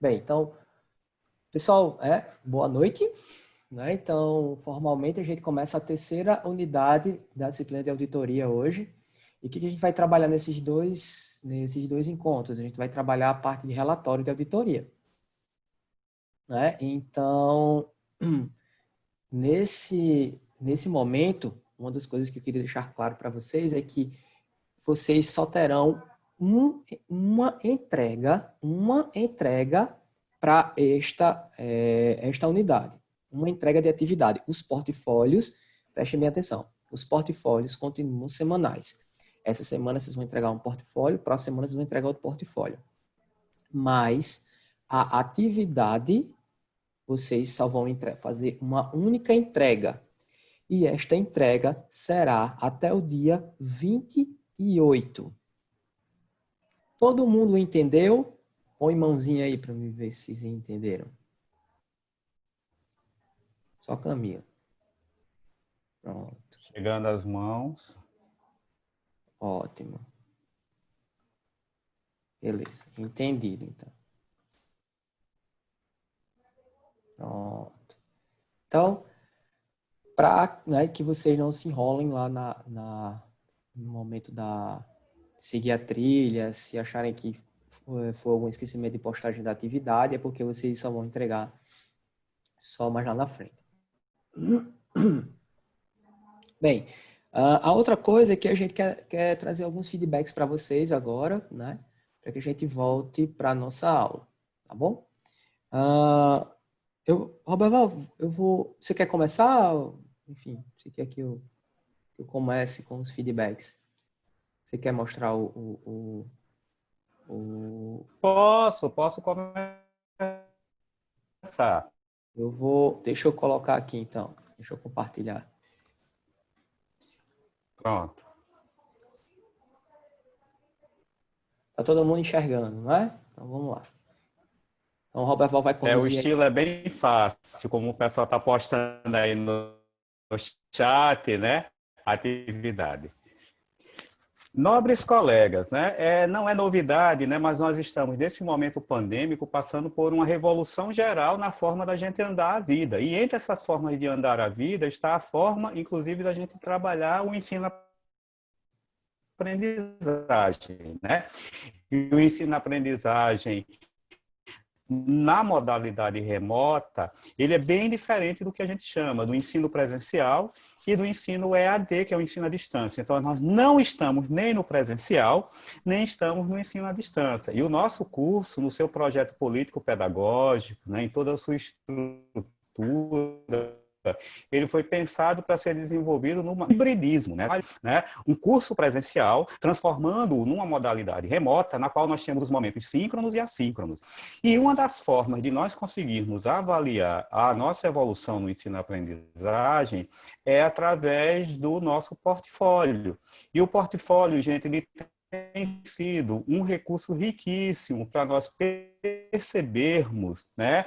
Bem, então, pessoal, boa noite. Né? Então, formalmente, a gente começa a terceira unidade da disciplina de auditoria hoje. E o que a gente vai trabalhar nesses dois encontros? A gente vai trabalhar a parte de relatório de auditoria. Né? Então, nesse momento, uma das coisas que eu queria deixar claro para vocês é que vocês só terão uma entrega para esta unidade. Uma entrega de atividade. Os portfólios, prestem bem atenção, os portfólios continuam semanais. Essa semana vocês vão entregar um portfólio, próxima semana vocês vão entregar outro portfólio. Mas a atividade, vocês só vão fazer uma única entrega. E esta entrega será até o dia 28. Todo mundo entendeu? Põe mãozinha aí para me ver se vocês entenderam. Só Camila. Pronto. Chegando as mãos. Ótimo. Beleza. Entendido, então. Pronto. Então, para que vocês não se enrolem lá no momento da seguir a trilha, se acharem que foi algum esquecimento de postagem da atividade, é porque vocês só vão entregar só mais lá na frente. Bem, a outra coisa é que a gente quer trazer alguns feedbacks para vocês agora, né? Para que a gente volte para a nossa aula, tá bom? Roberto, você quer começar? Enfim, você quer que eu comece com os feedbacks? Você quer mostrar Posso começar. Deixa eu colocar aqui então. Deixa eu compartilhar. Pronto. Tá todo mundo enxergando, não é? Então vamos lá. Então o Roberto vai conduzir. O estilo é bem fácil, como o pessoal está postando aí no chat, né? Atividade. Nobres colegas, né? Não é novidade, né? Mas nós estamos, nesse momento pandêmico, passando por uma revolução geral na forma da gente andar a vida. E entre essas formas de andar a vida está a forma, inclusive, da gente trabalhar o ensino-aprendizagem, né? E o ensino-aprendizagem na modalidade remota, ele é bem diferente do que a gente chama do ensino presencial e do ensino EAD, que é o ensino à distância. Então, nós não estamos nem no presencial, nem estamos no ensino à distância. E o nosso curso, no seu projeto político-pedagógico, né, em toda a sua estrutura, ele foi pensado para ser desenvolvido num hibridismo, né? Um curso presencial, transformando-o numa modalidade remota, na qual nós temos os momentos síncronos e assíncronos. E uma das formas de nós conseguirmos avaliar a nossa evolução no ensino-aprendizagem é através do nosso portfólio. E o portfólio, gente, ele tem sido um recurso riquíssimo para nós percebermos, né,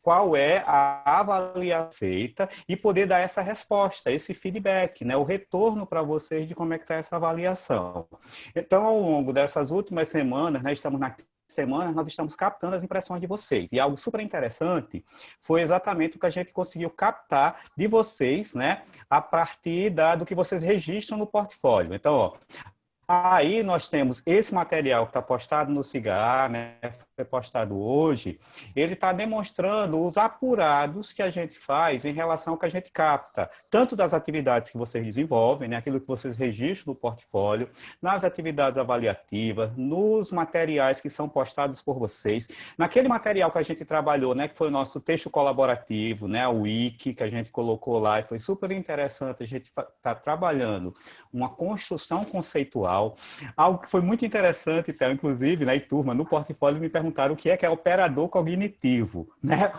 qual é a avaliação feita e poder dar essa resposta, esse feedback, né? O retorno para vocês de como é que está essa avaliação. Então, ao longo dessas últimas semanas, né, estamos na semana, nós estamos captando as impressões de vocês. E algo super interessante foi exatamente o que a gente conseguiu captar de vocês, né, a partir do que vocês registram no portfólio. Então, ó, aí nós temos esse material que está postado no Cigar, né, foi postado hoje, ele está demonstrando os apurados que a gente faz em relação ao que a gente capta, tanto das atividades que vocês desenvolvem, né, aquilo que vocês registram no portfólio, nas atividades avaliativas, nos materiais que são postados por vocês, naquele material que a gente trabalhou, né, que foi o nosso texto colaborativo, né, o wiki que a gente colocou lá, e foi super interessante, a gente está trabalhando uma construção conceitual. Algo que foi muito interessante, então, inclusive, né, e turma, no portfólio me perguntaram o que é operador cognitivo. Né?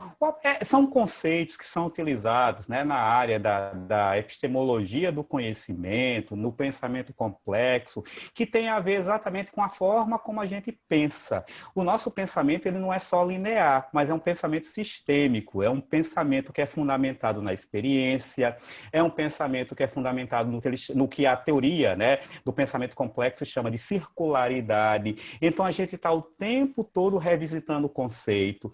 São conceitos que são utilizados, né, na área da epistemologia do conhecimento, no pensamento complexo, que tem a ver exatamente com a forma como a gente pensa. O nosso pensamento ele não é só linear, mas é um pensamento sistêmico, é um pensamento que é fundamentado na experiência, é um pensamento que é fundamentado no que a teoria, né, do pensamento complexo chama de circularidade. Então, a gente está o tempo todo revisitando o conceito.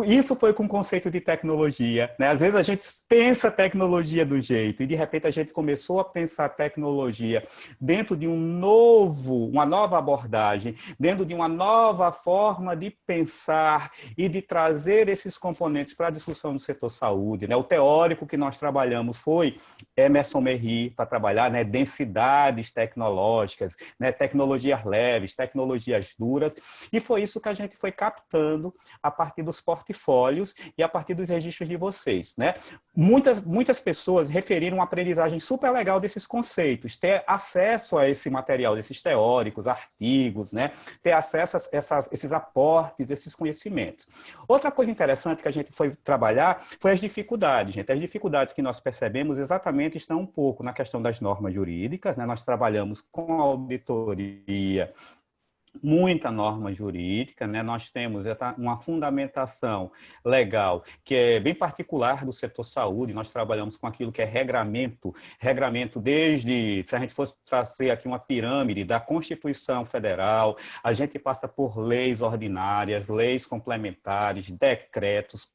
Isso foi com o conceito de tecnologia, né? Às vezes a gente pensa tecnologia do jeito e de repente a gente começou a pensar tecnologia dentro de uma nova abordagem, dentro de uma nova forma de pensar e de trazer esses componentes para a discussão do setor saúde, né? O teórico que nós trabalhamos foi Emerson Merri, para trabalhar, né, densidades tecnológicas, né, tecnologias leves, tecnologias duras, e foi isso que a gente foi captando a partir dos portfólios e a partir dos registros de vocês, né? Muitas pessoas referiram uma aprendizagem super legal desses conceitos, ter acesso a esse material, desses teóricos, artigos, né? Ter acesso a esses aportes, esses conhecimentos. Outra coisa interessante que a gente foi trabalhar foi as dificuldades, gente. As dificuldades que nós percebemos exatamente estão um pouco na questão das normas jurídicas, né? Nós trabalhamos com auditoria, muita norma jurídica, né? Nós temos uma fundamentação legal que é bem particular do setor saúde. Nós trabalhamos com aquilo que é regramento desde, se a gente fosse trazer aqui uma pirâmide da Constituição Federal, a gente passa por leis ordinárias, leis complementares, decretos,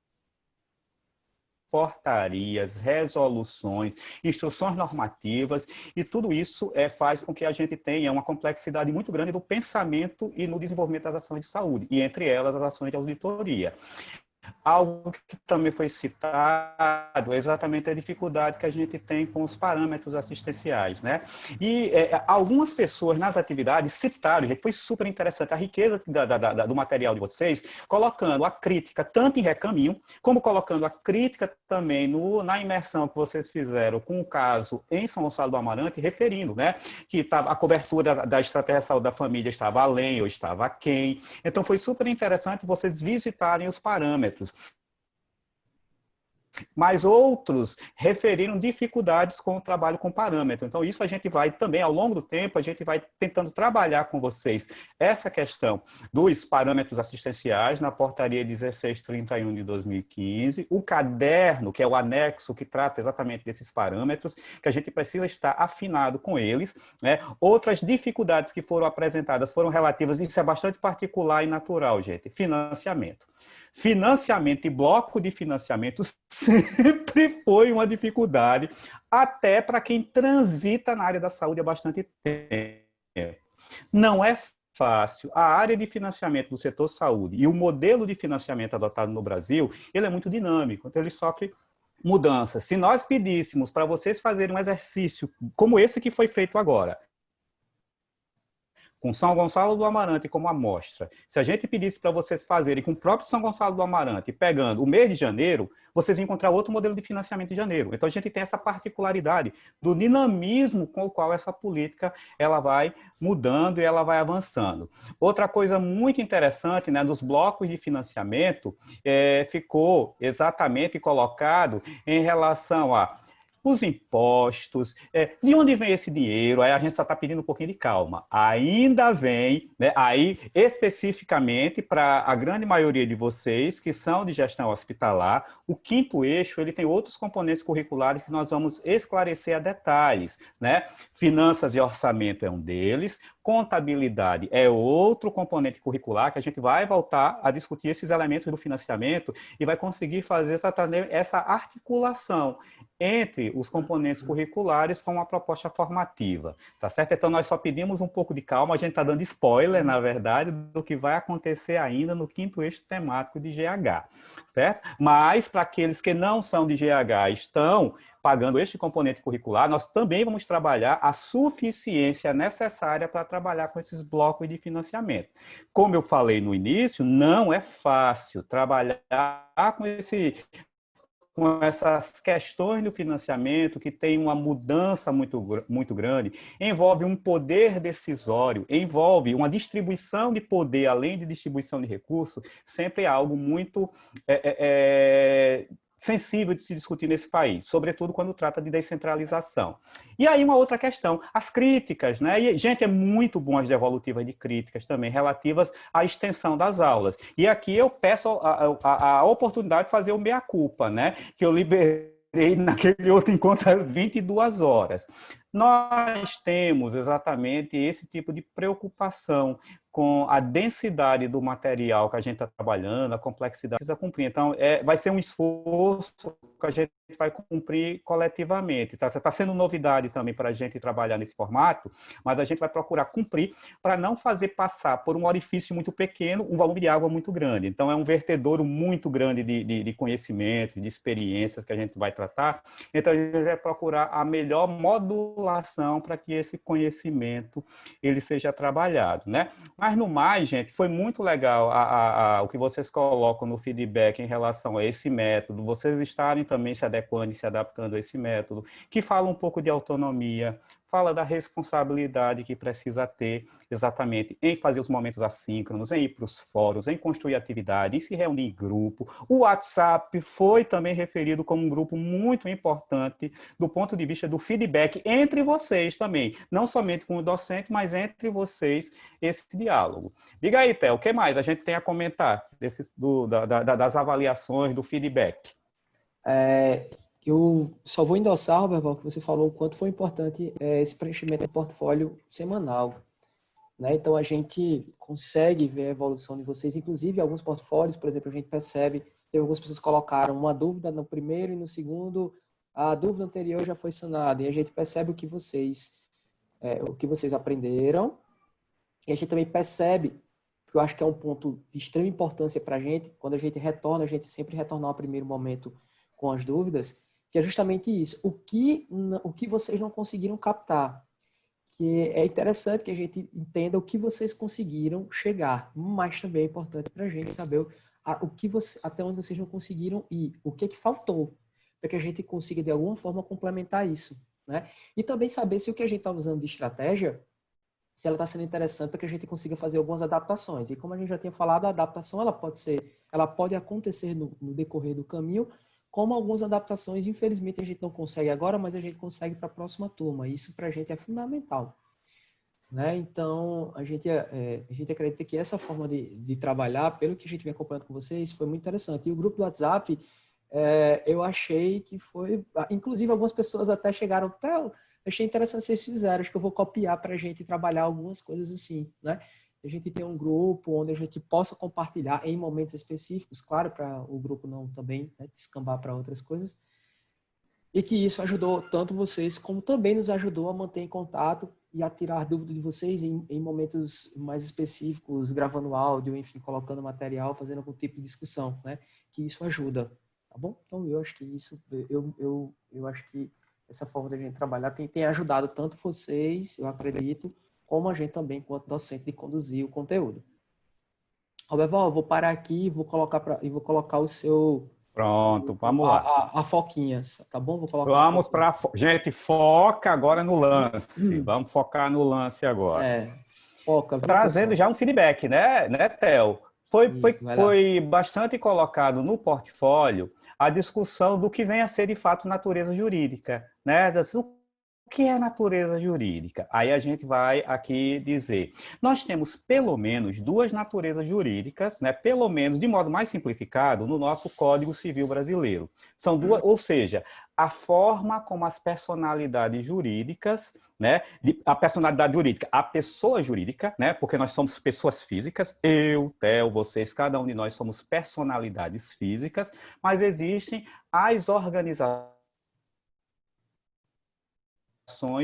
portarias, resoluções, instruções normativas, e tudo isso faz com que a gente tenha uma complexidade muito grande do pensamento e no desenvolvimento das ações de saúde, e entre elas as ações de auditoria. Algo que também foi citado é exatamente a dificuldade que a gente tem com os parâmetros assistenciais, né? E algumas pessoas nas atividades citaram, gente, foi super interessante, a riqueza do material de vocês, colocando a crítica tanto em Recaminho, como colocando a crítica também na imersão que vocês fizeram com o caso em São Gonçalo do Amarante, referindo, né, que a cobertura da estratégia de saúde da família estava além ou estava aquém. Então, foi super interessante vocês visitarem os parâmetros. Mas outros referiram dificuldades com o trabalho com parâmetro. Então, isso a gente vai também, ao longo do tempo, a gente vai tentando trabalhar com vocês essa questão dos parâmetros assistenciais na portaria 1631 de 2015, o caderno, que é o anexo que trata exatamente desses parâmetros, que a gente precisa estar afinado com eles, né? Outras dificuldades que foram apresentadas foram relativas, isso é bastante particular e natural, gente, financiamento. Financiamento e bloco de financiamento sempre foi uma dificuldade, até para quem transita na área da saúde há bastante tempo. Não é fácil. A área de financiamento do setor saúde e o modelo de financiamento adotado no Brasil, ele é muito dinâmico, então ele sofre mudanças. Se nós pedíssemos para vocês fazerem um exercício como esse que foi feito agora, com São Gonçalo do Amarante como amostra, se a gente pedisse para vocês fazerem com o próprio São Gonçalo do Amarante, pegando o mês de janeiro, vocês iam encontrar outro modelo de financiamento de janeiro. Então, a gente tem essa particularidade do dinamismo com o qual essa política ela vai mudando e ela vai avançando. Outra coisa muito interessante, né, dos blocos de financiamento, ficou exatamente colocado em relação a os impostos, de onde vem esse dinheiro? Aí a gente só está pedindo um pouquinho de calma. Ainda vem, né, aí especificamente para a grande maioria de vocês que são de gestão hospitalar, o quinto eixo ele tem outros componentes curriculares que nós vamos esclarecer a detalhes, né? Finanças e orçamento é um deles, contabilidade é outro componente curricular que a gente vai voltar a discutir esses elementos do financiamento e vai conseguir fazer essa articulação entre os componentes curriculares com uma proposta formativa, tá certo? Então, nós só pedimos um pouco de calma, a gente está dando spoiler, na verdade, do que vai acontecer ainda no quinto eixo temático de GH, certo? Mas, para aqueles que não são de GH, estão pagando este componente curricular, nós também vamos trabalhar a suficiência necessária para trabalhar com esses blocos de financiamento. Como eu falei no início, não é fácil trabalhar com essas questões do financiamento, que tem uma mudança muito grande, envolve um poder decisório, envolve uma distribuição de poder, além de distribuição de recursos, sempre é algo muito sensível de se discutir nesse país, sobretudo quando trata de descentralização. E aí uma outra questão, as críticas, né? E, gente, é muito bom as devolutivas de críticas também, relativas à extensão das aulas. E aqui eu peço a oportunidade de fazer o meia-culpa, né? Que eu liberei naquele outro encontro às 22 horas. Nós temos exatamente esse tipo de preocupação com a densidade do material que a gente está trabalhando, a complexidade que precisa cumprir. Então, vai ser um esforço que a gente vai cumprir coletivamente. Tá? Está sendo novidade também para a gente trabalhar nesse formato, mas a gente vai procurar cumprir para não fazer passar por um orifício muito pequeno um volume de água muito grande. Então, é um vertedouro muito grande de conhecimento, de experiências que a gente vai tratar. Então, a gente vai procurar a melhor modulação para que esse conhecimento ele seja trabalhado, né? Mas, no mais, gente, foi muito legal o que vocês colocam no feedback em relação a esse método, vocês estarem também se adequando e se adaptando a esse método, que fala um pouco de autonomia, fala da responsabilidade que precisa ter exatamente em fazer os momentos assíncronos, em ir para os fóruns, em construir atividade, em se reunir em grupo. O WhatsApp foi também referido como um grupo muito importante do ponto de vista do feedback entre vocês também, não somente com o docente, mas entre vocês, esse diálogo. Diga aí, Theo, o que mais a gente tem a comentar das avaliações, do feedback? Eu só vou endossar, Roberval, que você falou o quanto foi importante esse preenchimento do portfólio semanal. Né? Então, a gente consegue ver a evolução de vocês. Inclusive, alguns portfólios, por exemplo, a gente percebe que algumas pessoas colocaram uma dúvida no primeiro e no segundo, a dúvida anterior já foi sanada. E a gente percebe o que vocês aprenderam. E a gente também percebe, que eu acho que é um ponto de extrema importância para a gente, quando a gente retorna, a gente sempre retornar ao primeiro momento com as dúvidas, que é justamente isso. O que vocês não conseguiram captar. Que é interessante que a gente entenda o que vocês conseguiram chegar, mas também é importante para a gente saber até onde vocês não conseguiram ir, o que faltou, para que a gente consiga, de alguma forma, complementar isso. Né? E também saber se o que a gente está usando de estratégia, se ela está sendo interessante para que a gente consiga fazer algumas adaptações. E como a gente já tinha falado, a adaptação ela pode acontecer no decorrer do caminho, como algumas adaptações, infelizmente, a gente não consegue agora, mas a gente consegue para a próxima turma. Isso para a gente é fundamental. Né? Então, a gente acredita que essa forma de trabalhar, pelo que a gente vem acompanhando com vocês, foi muito interessante. E o grupo do WhatsApp, eu achei que foi... Inclusive, algumas pessoas até chegaram... Achei interessante vocês fizeram, acho que eu vou copiar para a gente trabalhar algumas coisas assim, né? A gente tem um grupo onde a gente possa compartilhar em momentos específicos, claro, para o grupo não também, né, descambar para outras coisas, e que isso ajudou tanto vocês, como também nos ajudou a manter em contato e a tirar dúvidas de vocês em momentos mais específicos, gravando áudio, enfim, colocando material, fazendo algum tipo de discussão, né? Que isso ajuda, tá bom? Então, eu acho que isso, eu acho que essa forma de a gente trabalhar tem ajudado tanto vocês, eu acredito, como a gente também, enquanto docente, de conduzir o conteúdo. Roberval, eu vou parar aqui e vou colocar o seu... Pronto, vamos lá. A foquinha, tá bom? Vou colocar Vamos para... Gente, foca agora no lance. a... Vamos focar no lance agora. Foca, viu, Trazendo pessoal? já um feedback, né, Theo? Foi bastante colocado no portfólio a discussão do que vem a ser, de fato, natureza jurídica, né? O que é natureza jurídica? Aí a gente vai aqui dizer, nós temos pelo menos duas naturezas jurídicas, né? Pelo menos, de modo mais simplificado, no nosso Código Civil brasileiro. São duas, ou seja, a forma como as personalidades jurídicas, né? A personalidade jurídica, a pessoa jurídica, né? Porque nós somos pessoas físicas, eu, Theo, vocês, cada um de nós somos personalidades físicas, mas existem as organizações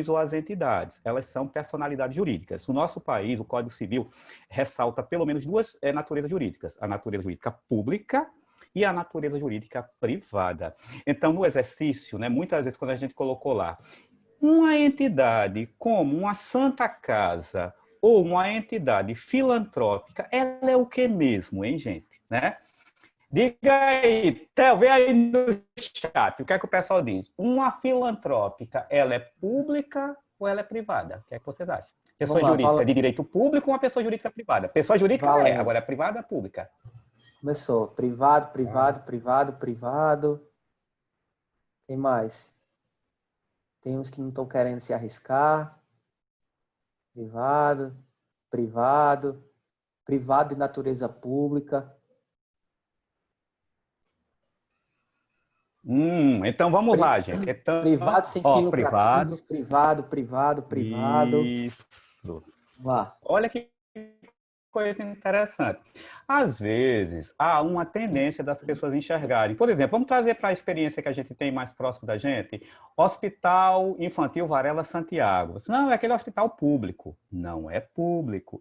ou as entidades, elas são personalidades jurídicas. No nosso país, o Código Civil ressalta pelo menos duas naturezas jurídicas, a natureza jurídica pública e a natureza jurídica privada. Então, no exercício, né, muitas vezes quando a gente colocou lá, uma entidade como uma Santa Casa ou uma entidade filantrópica, ela é o que mesmo, hein, gente? Né? Diga aí, Theo, vê aí no chat, o que é que o pessoal diz? Uma filantrópica, ela é pública ou ela é privada? O que é que vocês acham? Pessoa jurídica de direito público ou uma pessoa jurídica privada? Pessoa jurídica agora é privada ou pública? Começou, privado. Quem mais? Tem uns que não estão querendo se arriscar. Privado de natureza pública. Então vamos lá, gente. Então, privado sem fins lucrativos, privado. Isso. Vá. Olha que coisa interessante. Às vezes, há uma tendência das pessoas enxergarem. Por exemplo, vamos trazer para a experiência que a gente tem mais próximo da gente. Hospital Infantil Varela Santiago. Não, é aquele hospital público. Não é público.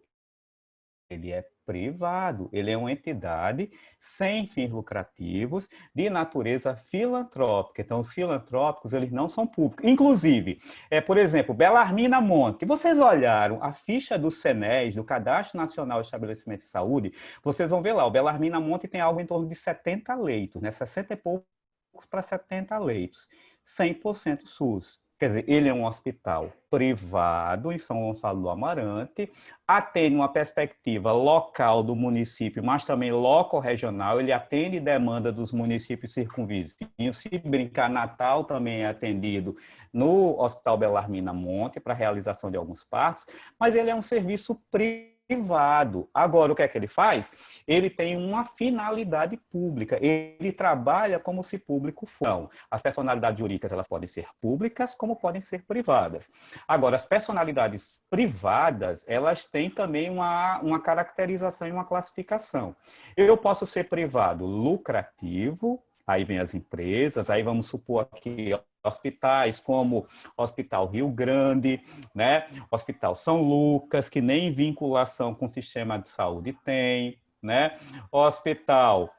Ele é privado, ele é uma entidade sem fins lucrativos, de natureza filantrópica. Então, os filantrópicos, eles não são públicos. Inclusive, por exemplo, Belarmina Monte. Vocês olharam a ficha do CNES, do Cadastro Nacional de Estabelecimento de Saúde, vocês vão ver lá, o Belarmina Monte tem algo em torno de 70 leitos, né? 60 e poucos para 70 leitos. 100% SUS. Quer dizer, ele é um hospital privado em São Gonçalo do Amarante, atende uma perspectiva local do município, mas também loco-regional, ele atende demanda dos municípios circunvizinhos. Se brincar, Natal também é atendido no Hospital Belarmina Monte para a realização de alguns partos, mas ele é um serviço privado. Agora, o que é que ele faz? Ele tem uma finalidade pública, ele trabalha como se público fosse. Então, as personalidades jurídicas, elas podem ser públicas, como podem ser privadas. Agora, as personalidades privadas, elas têm também uma caracterização e uma classificação. Eu posso ser privado lucrativo, aí vem as empresas, aí vamos supor aqui hospitais como Hospital Rio Grande, né? Hospital São Lucas, que nem vinculação com o sistema de saúde tem, né? Hospital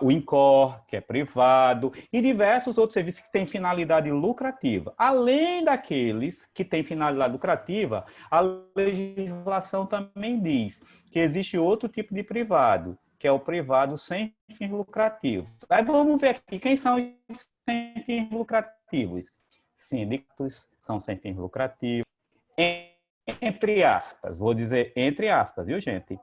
o INCOR, que é privado, e diversos outros serviços que têm finalidade lucrativa. Além daqueles que têm finalidade lucrativa, a legislação também diz que existe outro tipo de privado, que é o privado sem fins lucrativos. Aí vamos ver aqui, quem são os sem fins lucrativos? Sindicatos são sem fins lucrativos. Entre aspas, vou dizer entre aspas, viu, gente?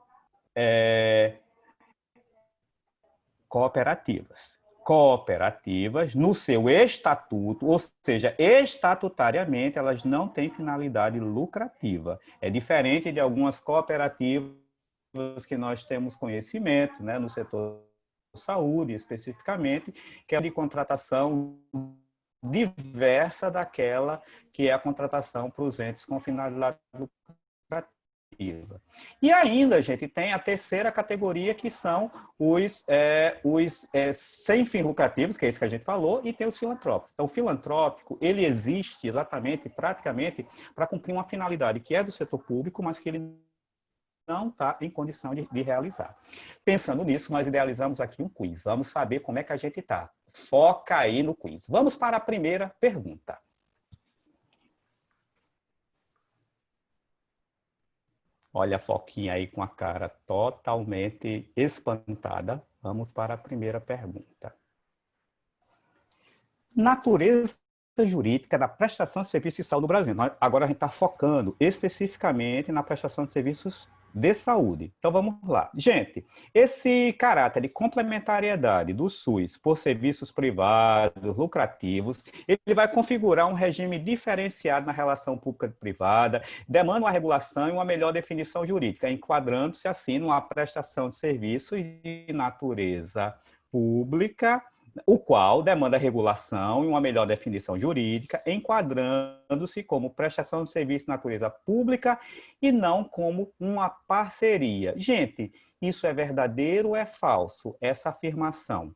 Cooperativas. Cooperativas, no seu estatuto, ou seja, estatutariamente, elas não têm finalidade lucrativa. É diferente de algumas cooperativas que nós temos conhecimento, né, no setor saúde, especificamente, que é de contratação diversa daquela que é a contratação para os entes com finalidade lucrativa. E ainda, gente, tem a terceira categoria, que são os sem fins lucrativos, que é isso que a gente falou, e tem os filantrópicos. Então, o filantrópico, ele existe exatamente, praticamente, para cumprir uma finalidade que é do setor público, mas que ele não está em condição de realizar. Pensando nisso, nós idealizamos aqui um quiz. Vamos saber como é que a gente está. Foca aí no quiz. Vamos para a primeira pergunta. Olha a Foquinha aí com a cara totalmente espantada. Vamos para a primeira pergunta. Natureza jurídica da prestação de serviços de saúde no Brasil. Agora a gente está focando especificamente na prestação de serviços de saúde. Então vamos lá. Gente, esse caráter de complementariedade do SUS por serviços privados, lucrativos, ele vai configurar um regime diferenciado na relação pública-privada, demanda uma regulação e uma melhor definição jurídica, enquadrando-se assim numa prestação de serviços de natureza pública, o qual demanda regulação e uma melhor definição jurídica, enquadrando-se como prestação de serviço de natureza pública e não como uma parceria. Gente, isso é verdadeiro ou é falso? Essa afirmação,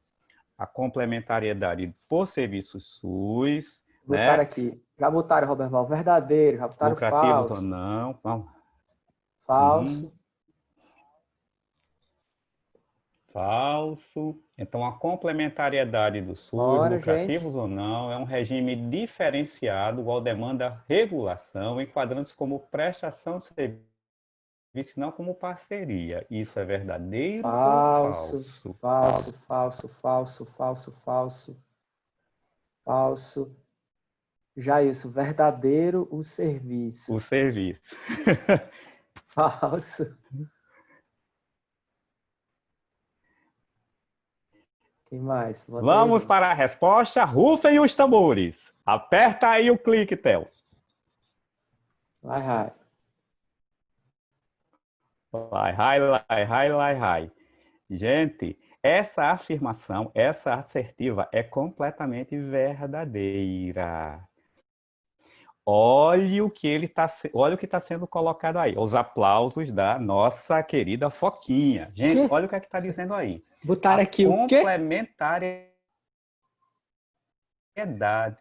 a complementariedade por serviços SUS... Botaram aqui. Já botaram, Roberval, verdadeiro, já botaram lucrativos falso. ou não. Vamos. Falso. Falso. Então, a complementariedade do SUS, lucrativos ou não, é um regime diferenciado, igual demanda regulação, enquadrando-se como prestação de serviço, não como parceria. Isso é verdadeiro ou falso? Falso, falso, falso, falso, falso. Falso. Jailson, verdadeiro o serviço. O serviço. Falso. Quem mais? Vamos para a resposta. Rufem os tambores. Aperta aí o clique, Theo. Vai. Vai. Gente, essa afirmação, essa assertiva é completamente verdadeira. olha o que está sendo colocado aí. Os aplausos da nossa querida Foquinha. Gente, Que? olha o que é que está dizendo aí. Botaram A aqui o quê? complementariedade.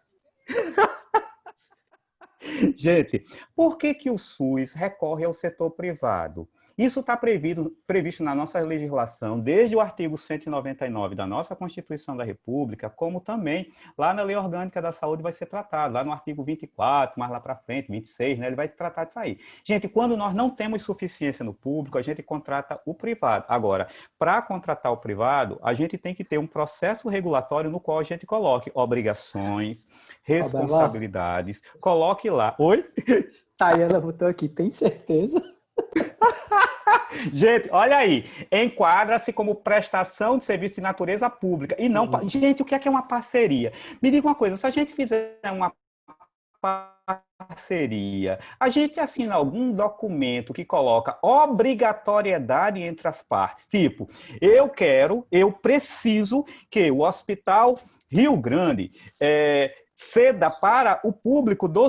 Gente, por que que o SUS recorre ao setor privado? Isso está previsto na nossa legislação, desde o artigo 199 da nossa Constituição da República, como também lá na Lei Orgânica da Saúde vai ser tratado, lá no artigo 24, mais lá para frente, 26, né, ele vai tratar disso aí. Gente, quando nós não temos suficiência no público, a gente contrata o privado. Agora, para contratar o privado, a gente tem que ter um processo regulatório no qual a gente coloque obrigações, responsabilidades, coloque lá. Oi? Tayana botou aqui, tem certeza? Gente, olha aí, enquadra-se como prestação de serviço de natureza pública. E não. Gente, o que é uma parceria? Me diga uma coisa, se a gente fizer uma parceria, a gente assina algum documento que coloca obrigatoriedade entre as partes. Tipo, eu preciso que o Hospital Rio Grande ceda para o público do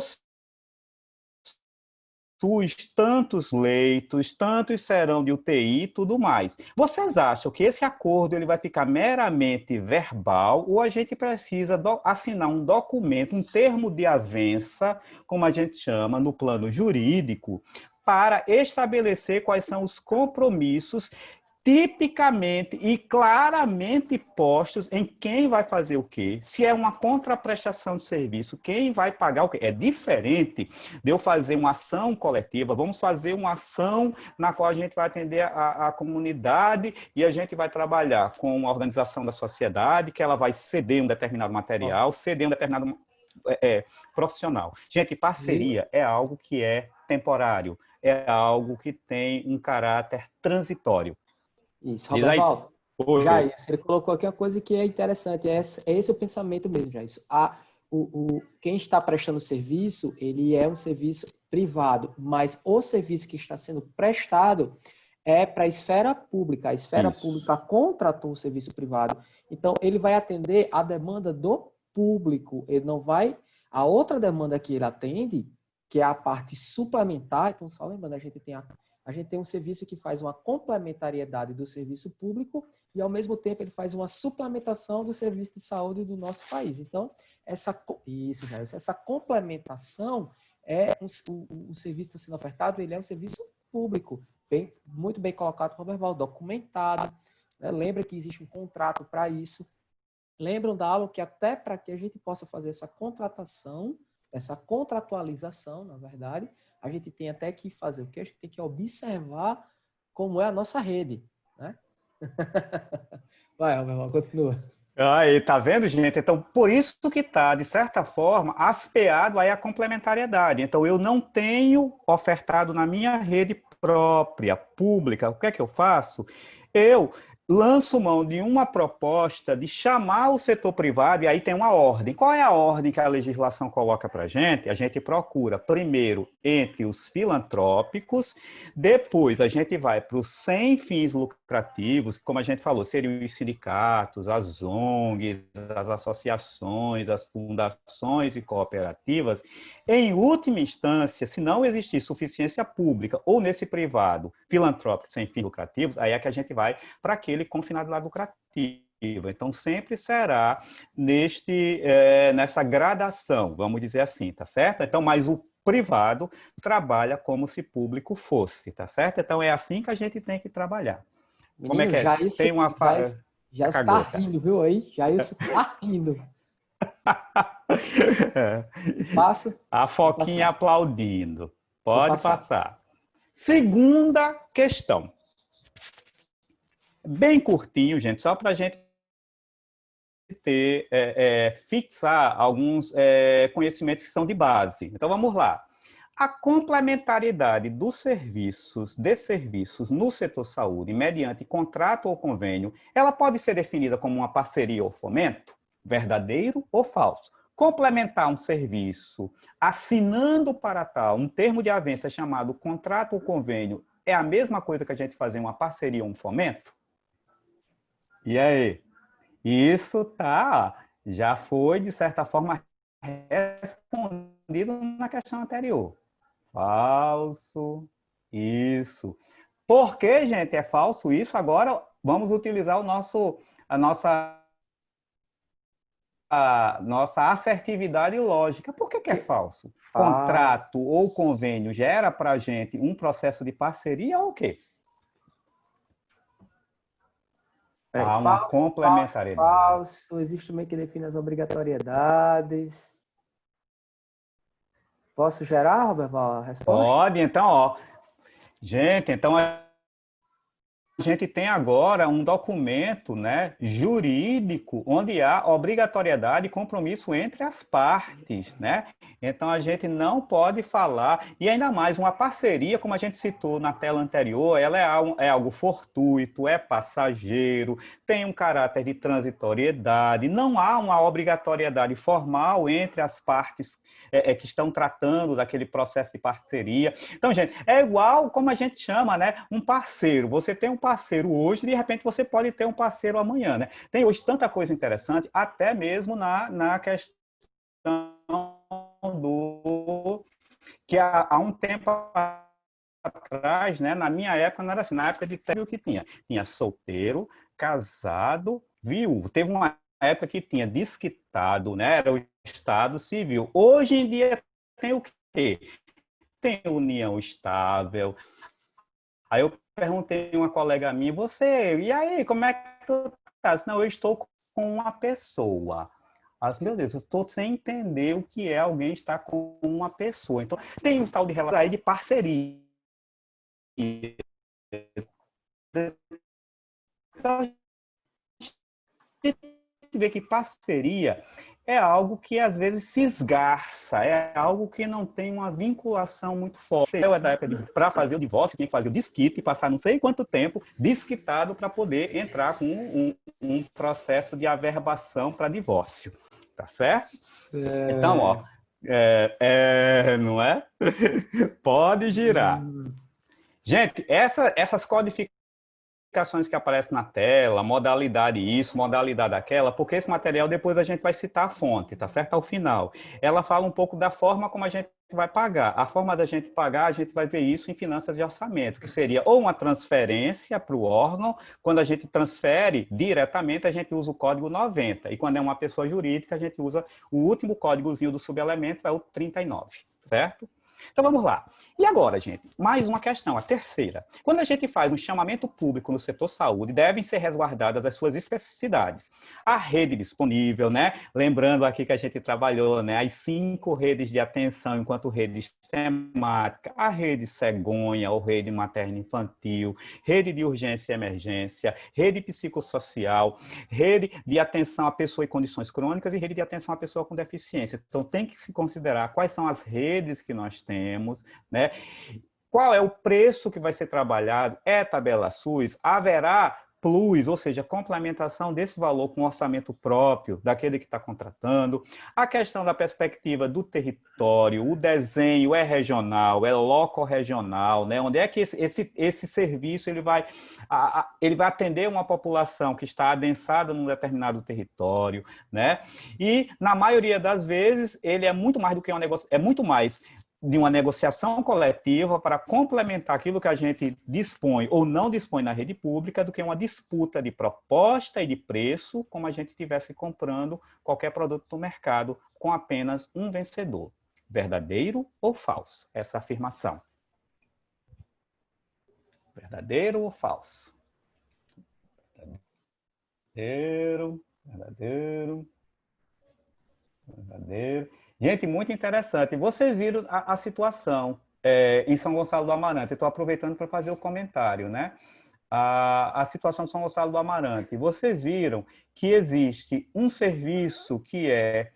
SUS tantos leitos, tantos serão de UTI e tudo mais. Vocês acham que esse acordo ele vai ficar meramente verbal ou a gente precisa assinar um documento, um termo de avença, como a gente chama no plano jurídico, para estabelecer quais são os compromissos tipicamente e claramente postos em quem vai fazer o quê, se é uma contraprestação de serviço, quem vai pagar o quê. É diferente de eu fazer uma ação coletiva, vamos fazer uma ação na qual a gente vai atender a comunidade e a gente vai trabalhar com uma organização da sociedade, que ela vai ceder um determinado material, ceder um determinado profissional. Gente, parceria é algo que é temporário, é algo que tem um caráter transitório. Isso, Roberval, Jair, ele colocou aqui uma coisa que é interessante, é esse o pensamento mesmo, Jair. Quem está prestando serviço, ele é um serviço privado, mas o serviço que está sendo prestado é para a esfera pública. A esfera pública contratou o serviço privado. Então, ele vai atender a demanda do público. Ele não vai... A outra demanda que ele atende, que é a parte suplementar, então, só lembrando, a gente tem um serviço que faz uma complementariedade do serviço público e, ao mesmo tempo, ele faz uma suplementação do serviço de saúde do nosso país. Então, essa complementação o serviço está sendo ofertado, ele é um serviço público, muito bem colocado por verbal, documentado. Né? Lembra que existe um contrato para isso. Lembram da aula que até para que a gente possa fazer essa contratação, essa contratualização, na verdade, a gente tem até que fazer o quê? A gente tem que observar como é a nossa rede, né? Vai, meu irmão, continua. Aí, tá vendo, gente? Então, por isso que está, de certa forma, aspeado aí a complementariedade. Então, eu não tenho ofertado na minha rede própria, pública. O que é que eu faço? Eu lanço mão de uma proposta de chamar o setor privado, e aí tem uma ordem. Qual é a ordem que a legislação coloca para a gente? A gente procura, primeiro, entre os filantrópicos, depois a gente vai para os sem fins lucrativos, que, como a gente falou, seriam os sindicatos, as ONGs, as associações, as fundações e cooperativas. Em última instância, se não existir suficiência pública ou nesse privado, filantrópico sem fins lucrativos, aí é que a gente vai para aquele com finalidade lucrativa. Então, sempre será nessa gradação, vamos dizer assim, tá certo? Então, mas o privado trabalha como se público fosse, tá certo? Então, é assim que a gente tem que trabalhar. Menino, Como é que é? Tem uma... Já está rindo, viu aí? Já está rindo. Passa. A Foquinha aplaudindo. Pode passar. Segunda questão. Bem curtinho, gente, só para a gente fixar alguns conhecimentos que são de base. Então, vamos lá. A complementariedade de serviços no setor saúde, mediante contrato ou convênio, ela pode ser definida como uma parceria ou fomento? Verdadeiro ou falso? Complementar um serviço assinando para tal um termo de avença chamado contrato ou convênio é a mesma coisa que a gente fazer uma parceria ou um fomento? E aí? Isso já foi, de certa forma, respondido respondido na questão anterior. Falso. Isso. Por que, gente, é falso isso? Agora vamos utilizar a nossa assertividade lógica. Por que é falso? Falso. Contrato ou convênio gera para a gente um processo de parceria ou o quê? Há uma complementariedade. Falso. Existe uma que define as obrigatoriedades. Posso gerar, Roberval, a resposta? Pode, então, ó. Gente, então a gente tem agora um documento, né, jurídico onde há obrigatoriedade e compromisso entre as partes, né? Então a gente não pode falar, e ainda mais uma parceria, como a gente citou na tela anterior, ela é algo fortuito, é passageiro, tem um caráter de transitoriedade, não há uma obrigatoriedade formal entre as partes que estão tratando daquele processo de parceria. Então, gente, é igual como a gente chama, né, um parceiro. Você tem um parceiro hoje, de repente você pode ter um parceiro amanhã, né? Tem hoje tanta coisa interessante, até mesmo na questão do que há um tempo atrás, né, na minha época não era assim, na época de o que tinha solteiro, casado, viúvo. Teve uma época que tinha desquitado, né, era o Estado Civil. Hoje em dia tem o quê? Tem união estável. Aí eu perguntei a uma colega minha, e aí, como é que tu tá? Não, eu estou com uma pessoa. Mas, meu Deus, eu estou sem entender o que é alguém estar com uma pessoa. Então, tem um tal de relação aí de parceria. Então, a gente vê que parceria é algo que às vezes se esgarça, é algo que não tem uma vinculação muito forte. Eu é da época para fazer o divórcio, tinha que fazer o desquite e passar não sei quanto tempo desquitado para poder entrar com um processo de averbação para divórcio. Tá certo? Então, ó, não é? Pode girar. Gente, essas codificações que aparecem na tela, modalidade isso, modalidade aquela, porque esse material depois a gente vai citar a fonte, tá certo? Ao final. Ela fala um pouco da forma como a gente vai pagar. A forma da gente pagar, a gente vai ver isso em finanças de orçamento, que seria ou uma transferência para o órgão, quando a gente transfere diretamente, a gente usa o código 90, e quando é uma pessoa jurídica, a gente usa o último códigozinho do subelemento, é o 39, certo? Então vamos lá. E agora, gente, mais uma questão, a terceira. Quando a gente faz um chamamento público no setor saúde, devem ser resguardadas as suas especificidades. A rede disponível, né? Lembrando aqui que a gente trabalhou, né? As 5 redes de atenção enquanto rede temática, a rede cegonha ou rede materno-infantil, rede de urgência e emergência, rede psicossocial, rede de atenção à pessoa em condições crônicas e rede de atenção à pessoa com deficiência. Então tem que se considerar quais são as redes que nós temos, né? Qual é o preço que vai ser trabalhado? É tabela SUS? Haverá plus, ou seja, complementação desse valor com orçamento próprio daquele que está contratando? A questão da perspectiva do território, o desenho é regional, é loco-regional, né? Onde é que esse serviço ele vai atender uma população que está adensada num determinado território, né? E, na maioria das vezes, ele é muito mais do que é muito mais de uma negociação coletiva para complementar aquilo que a gente dispõe ou não dispõe na rede pública do que uma disputa de proposta e de preço, como a gente estivesse comprando qualquer produto do mercado com apenas um vencedor. Verdadeiro ou falso? Essa afirmação. Verdadeiro ou falso? Verdadeiro, verdadeiro, verdadeiro. Gente, muito interessante. Vocês viram a situação em São Gonçalo do Amarante. Estou aproveitando para fazer o comentário, né? A situação de São Gonçalo do Amarante. Vocês viram que existe um serviço que é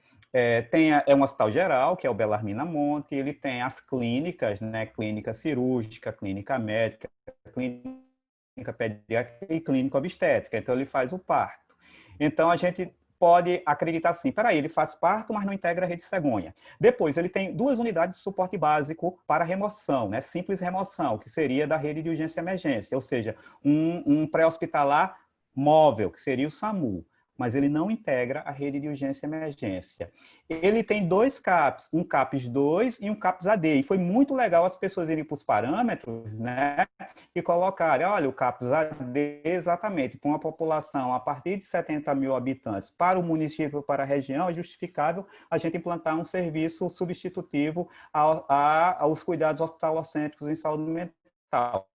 um hospital geral, que é o Belarmina Monte, ele tem as clínicas, né? Clínica cirúrgica, clínica médica, clínica pediátrica e clínica obstétrica. Então, ele faz o parto. Então, a gente pode acreditar assim, peraí, ele faz parto, mas não integra a rede cegonha. Depois, ele tem 2 unidades de suporte básico para remoção, né? Simples remoção, que seria da rede de urgência e emergência, ou seja, um pré-hospitalar móvel, que seria o SAMU. mas ele não integra a rede de urgência e emergência. Ele tem dois CAPs, um CAPS 2 e um CAPS AD. E foi muito legal as pessoas irem para os parâmetros, né, e colocarem, olha, o CAPS AD exatamente, para uma população a partir de 70 mil habitantes para o município, para a região, é justificável a gente implantar um serviço substitutivo aos cuidados hospitalocêntricos em saúde mental.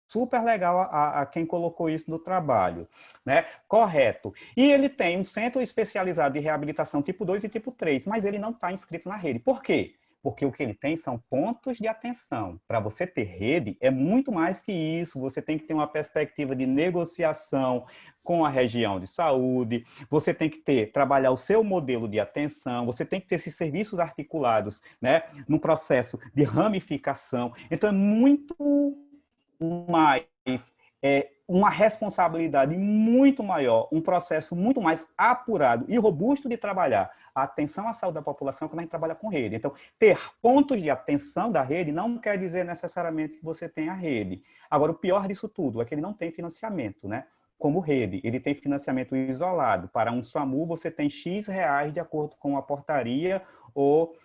Super legal a quem colocou isso no trabalho, né? Correto. E ele tem um centro especializado de reabilitação tipo 2 e tipo 3, mas ele não está inscrito na rede. Por quê? Porque o que ele tem são pontos de atenção. Para você ter rede, é muito mais que isso. Você tem que ter uma perspectiva de negociação com a região de saúde, você tem que trabalhar o seu modelo de atenção, você tem que ter esses serviços articulados, né, no processo de ramificação. Então, é muito mais, uma responsabilidade muito maior, um processo muito mais apurado e robusto de trabalhar a atenção à saúde da população quando a gente trabalha com rede. Então, ter pontos de atenção da rede não quer dizer necessariamente que você tenha rede. Agora, o pior disso tudo é que ele não tem financiamento, né? Como rede, ele tem financiamento isolado. Para um SAMU, você tem X reais de acordo com a portaria ou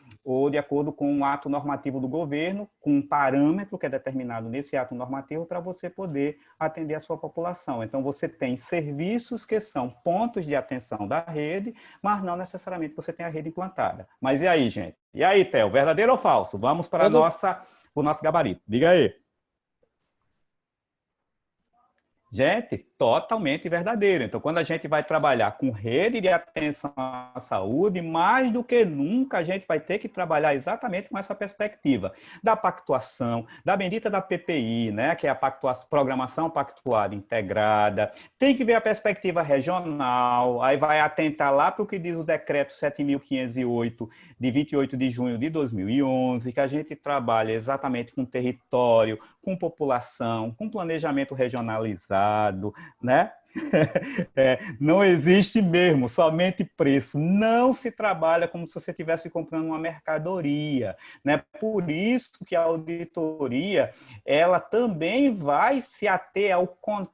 de acordo com um ato normativo do governo, com um parâmetro que é determinado nesse ato normativo para você poder atender a sua população. Então, você tem serviços que são pontos de atenção da rede, mas não necessariamente você tem a rede implantada. Mas e aí, gente? E aí, Theo, verdadeiro ou falso? Vamos para o nosso gabarito. Diga aí. Gente, totalmente verdadeiro. Então, quando a gente vai trabalhar com rede de atenção à saúde, mais do que nunca a gente vai ter que trabalhar exatamente com essa perspectiva da pactuação, da bendita da PPI, né, que é a programação pactuada integrada. Tem que ver a perspectiva regional, aí vai atentar lá para o que diz o decreto 7.508, de 28 de junho de 2011, que a gente trabalha exatamente com território, com população, com planejamento regionalizado, né? Não existe mesmo, somente preço. Não se trabalha como se você estivesse comprando uma mercadoria, né? Por isso que a auditoria, ela também vai se ater ao contrato.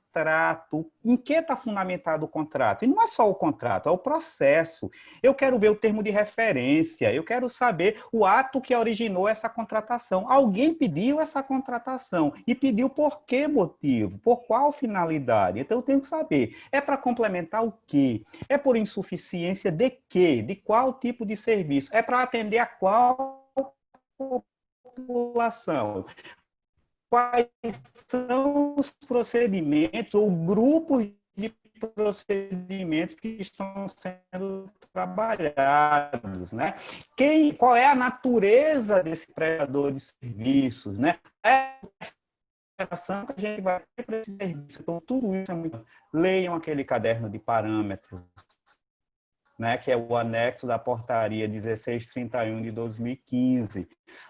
Em que está fundamentado o contrato? E não é só o contrato, é o processo. Eu quero ver o termo de referência, eu quero saber o ato que originou essa contratação. Alguém pediu essa contratação e pediu por que motivo, por qual finalidade. Então, eu tenho que saber. É para complementar o quê? É por insuficiência de quê? De qual tipo de serviço? É para atender a qual população? Quais são os procedimentos ou grupos de procedimentos que estão sendo trabalhados, né? Qual é a natureza desse prestador de serviços, né? É a ação que a gente vai ter para esse serviço. Então, tudo isso é muito... Leiam aquele caderno de parâmetros, né, que é o anexo da portaria 1631 de 2015.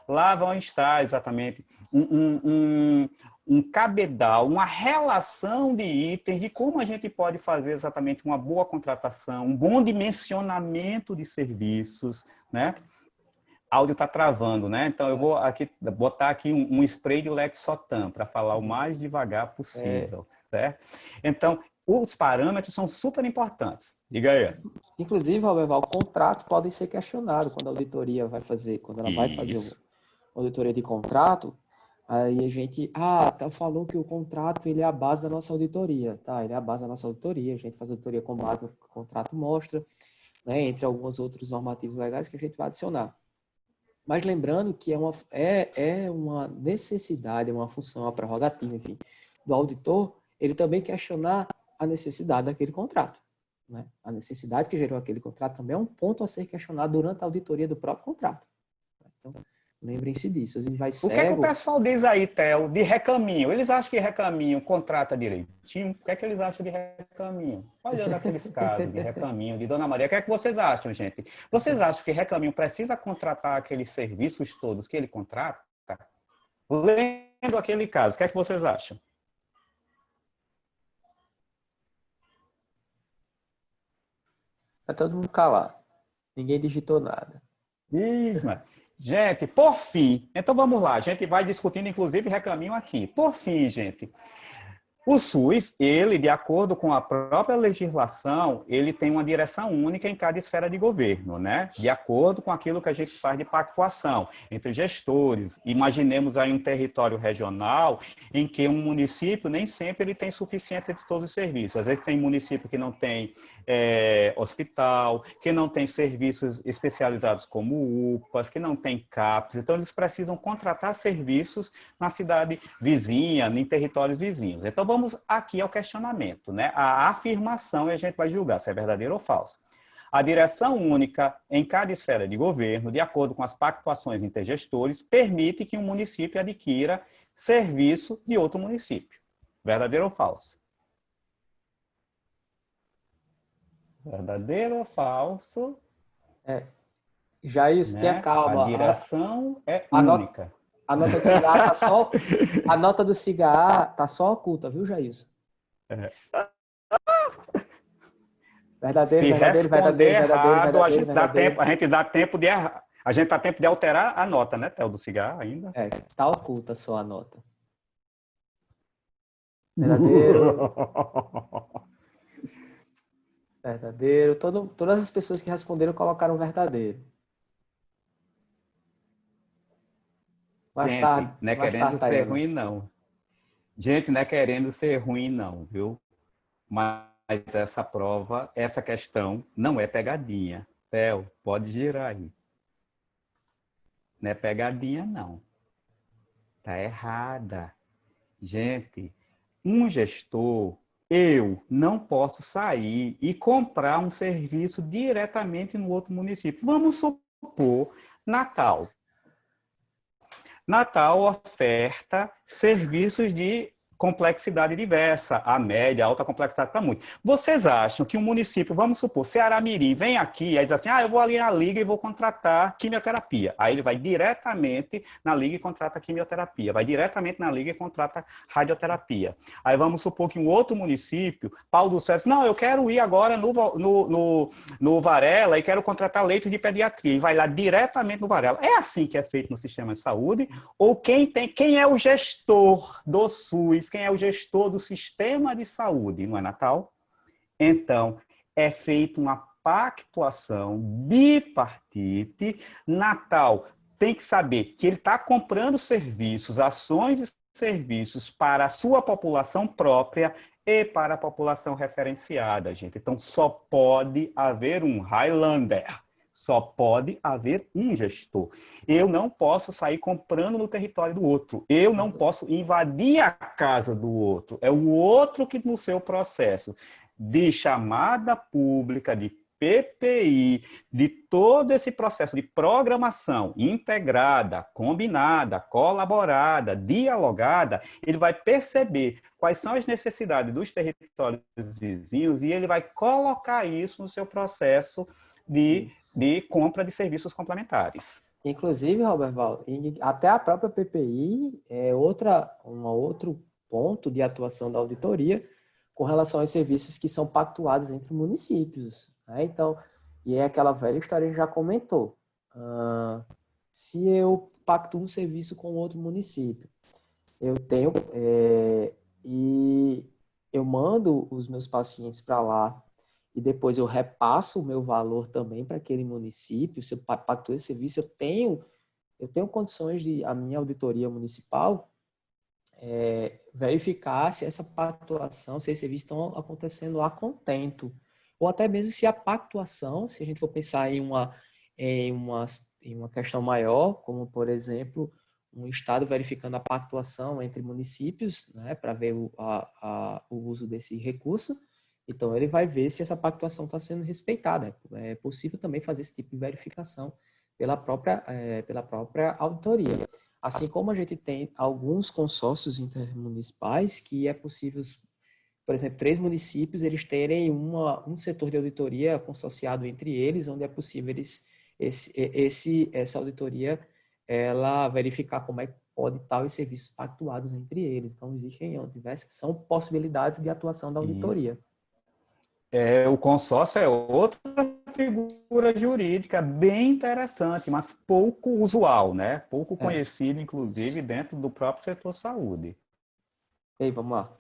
Lá vão estar exatamente um cabedal, uma relação de itens de como a gente pode fazer exatamente uma boa contratação, um bom dimensionamento de serviços, né? Áudio está travando, né? Então eu vou aqui botar aqui um spray de Lexotan para falar o mais devagar possível, certo? Então, os parâmetros são super importantes. Diga aí. Inclusive, Roberval, o contrato pode ser questionado quando a auditoria vai fazer, quando ela vai fazer uma auditoria de contrato, aí a gente, falou que o contrato ele é a base da nossa auditoria, tá? Ele é a base da nossa auditoria, a gente faz auditoria com base no que o contrato mostra, né? Entre alguns outros normativos legais que a gente vai adicionar. Mas lembrando que é uma necessidade, é uma função, uma prerrogativa, enfim, do auditor, ele também questionar a necessidade daquele contrato, né? A necessidade que gerou aquele contrato também é um ponto a ser questionado durante a auditoria do próprio contrato. Então, lembrem-se disso. A gente vai cego... O que é que o pessoal diz aí, Theo, de recaminho? Eles acham que recaminho contrata direitinho? O que é que eles acham de recaminho? Olhando aqueles casos de recaminho, de Dona Maria, o que é que vocês acham, gente? Vocês acham que recaminho precisa contratar aqueles serviços todos que ele contrata? Lendo aquele caso, o que é que vocês acham? Tá todo mundo calado. Ninguém digitou nada. Gente, por fim, então vamos lá, a gente vai discutindo, inclusive, recaminho aqui. Por fim, gente, O SUS, ele, de acordo com a própria legislação, ele tem uma direção única em cada esfera de governo, né? De acordo com aquilo que a gente faz de pactuação entre gestores. Imaginemos aí um território regional em que um município nem sempre ele tem suficiência de todos os serviços. Às vezes tem município que não tem hospital, que não tem serviços especializados como UPAs, que não tem CAPS. Então, eles precisam contratar serviços na cidade vizinha, em territórios vizinhos. Então, vamos aqui ao questionamento, né? A afirmação, e a gente vai julgar se é verdadeiro ou falso. A direção única em cada esfera de governo, de acordo com as pactuações intergestores, permite que um município adquira serviço de outro município. Verdadeiro ou falso? Verdadeiro ou falso? Jair, tenha Né? calma. A direção é A única. A nota do cigarro tá só, a nota do cigarro tá só oculta, viu, Jailson? Verdadeiro, Se verdadeiro, responder verdadeiro, errado, a verdadeiro, gente dá verdadeiro. tempo, a gente dá tempo de errar. A gente dá tempo de alterar a nota, né, Theo, do cigarro ainda. Tá oculta só a nota. Verdadeiro. Verdadeiro. Todas as pessoas que responderam colocaram verdadeiro. Mais Gente, tarde. não é Mais querendo tarde, ser Taína. ruim, não. Gente, não é querendo ser ruim, não, viu? Mas essa prova, essa questão, não é pegadinha. Theo, pode girar aí. Não é pegadinha, não. Tá errada. Gente, um gestor, eu não posso sair e comprar um serviço diretamente no outro município. Vamos supor, Natal. Natal oferta serviços de complexidade diversa, a média, a alta complexidade para muito. Vocês acham que um município, vamos supor, Ceará-Mirim, vem aqui e diz assim, eu vou ali na Liga e vou contratar quimioterapia. Aí ele vai diretamente na Liga e contrata quimioterapia, vai diretamente na Liga e contrata radioterapia. Aí vamos supor que um outro município, Paulo do César, não, eu quero ir agora no Varela e quero contratar leito de pediatria, e vai lá diretamente no Varela. É assim que é feito no sistema de saúde? Ou quem é o gestor do SUS, quem é o gestor do sistema de saúde, não é, Natal? Então, é feita uma pactuação bipartite. Natal tem que saber que ele está comprando serviços, ações e serviços para a sua população própria e para a população referenciada, gente. Então, só pode haver um Highlander. Só pode haver um gestor. Eu não posso sair comprando no território do outro. Eu não posso invadir a casa do outro. É o outro que, no seu processo de chamada pública, de PPI, de todo esse processo de programação integrada, combinada, colaborada, dialogada, ele vai perceber quais são as necessidades dos territórios vizinhos e ele vai colocar isso no seu processo de compra de serviços complementares. Inclusive, Robert Val, até a própria PPI é um outro ponto de atuação da auditoria com relação aos serviços que são pactuados entre municípios. Né? Então, e é aquela velha história que a gente já comentou. Se eu pactuo um serviço com outro município, eu tenho e eu mando os meus pacientes para lá e depois eu repasso o meu valor também para aquele município, se eu pactuo esse serviço, eu tenho condições de, a minha auditoria municipal, verificar se essa pactuação, se esses serviços estão acontecendo a contento, ou até mesmo se a pactuação, se a gente for pensar em uma questão maior, como, por exemplo, um Estado verificando a pactuação entre municípios, né, para ver o uso desse recurso. Então, ele vai ver se essa pactuação está sendo respeitada. É possível também fazer esse tipo de verificação pela própria auditoria. Assim como a gente tem alguns consórcios intermunicipais que é possível, por exemplo, 3 municípios, eles terem um setor de auditoria consorciado entre eles, onde é possível essa auditoria ela verificar como é que pode estar os serviços pactuados entre eles. Então, existem são possibilidades de atuação da auditoria. Isso. O consórcio é outra figura jurídica bem interessante, mas pouco usual, né? Pouco conhecido, inclusive, dentro do próprio setor saúde. E aí, vamos lá.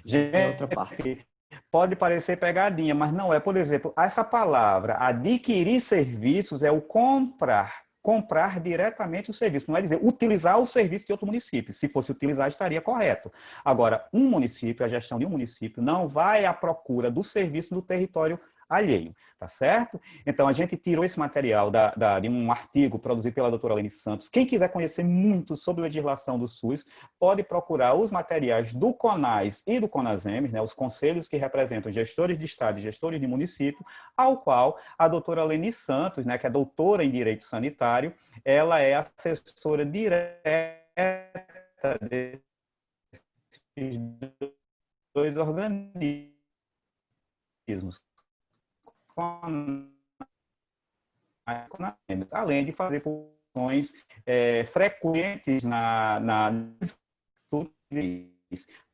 É outra parte. Gente, pode parecer pegadinha, mas não é. Por exemplo, essa palavra adquirir serviços é o comprar. Comprar diretamente o serviço. Não é dizer utilizar o serviço de outro município. Se fosse utilizar, estaria correto. Agora, um município, a gestão de um município, não vai à procura do serviço no território alheio, tá certo? Então, a gente tirou esse material de um artigo produzido pela doutora Lene Santos. Quem quiser conhecer muito sobre a legislação do SUS, pode procurar os materiais do CONAS e do CONASEMES, né, os conselhos que representam gestores de estado e gestores de município, ao qual a doutora Lene Santos, né, que é doutora em Direito Sanitário, ela é assessora direta desses dois organismos, além de fazer funções frequentes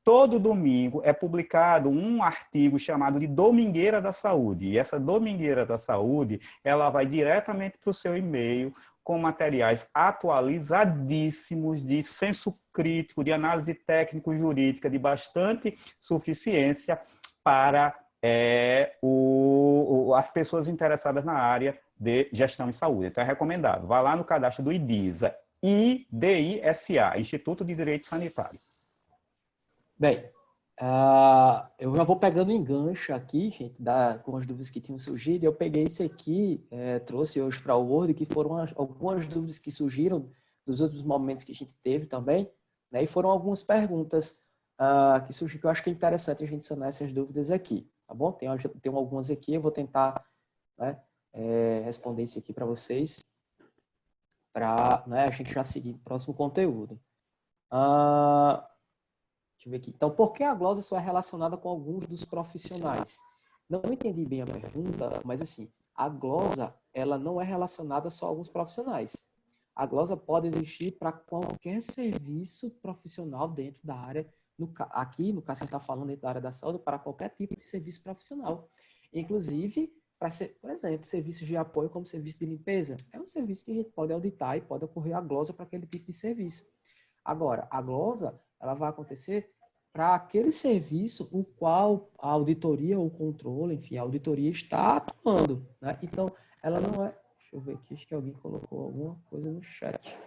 todo domingo é publicado um artigo chamado de Domingueira da Saúde. E essa Domingueira da Saúde, ela vai diretamente para o seu e-mail com materiais atualizadíssimos de senso crítico, de análise técnico-jurídica de bastante suficiência para as pessoas interessadas na área de gestão em saúde. Então, é recomendado. Vá lá no cadastro do IDISA, IDISA, Instituto de Direito Sanitário. Bem, eu já vou pegando engancho aqui, gente, com as dúvidas que tinham surgido. Eu peguei isso aqui, trouxe hoje para o Word, que foram algumas dúvidas que surgiram dos outros momentos que a gente teve também, né? E foram algumas perguntas que surgiram, que eu acho que é interessante a gente sanar essas dúvidas aqui, tá bom? Tem algumas aqui, eu vou tentar, né, responder isso aqui para vocês, para, né, a gente já seguir o próximo conteúdo. Deixa eu ver aqui. Então, por que a glosa só é relacionada com alguns dos profissionais? Não entendi bem a pergunta, mas assim, a glosa, ela não é relacionada só a alguns profissionais. A glosa pode existir para qualquer serviço profissional dentro da área, aqui, no caso, a gente está falando dentro da área da saúde, para qualquer tipo de serviço profissional. Inclusive, para ser, por exemplo, serviços de apoio como serviço de limpeza. É um serviço que a gente pode auditar e pode ocorrer a glosa para aquele tipo de serviço. Agora, a glosa, ela vai acontecer para aquele serviço o qual a auditoria ou o controle, enfim, a auditoria está atuando, né? Então, ela não é... Deixa eu ver aqui, acho que alguém colocou alguma coisa no chat.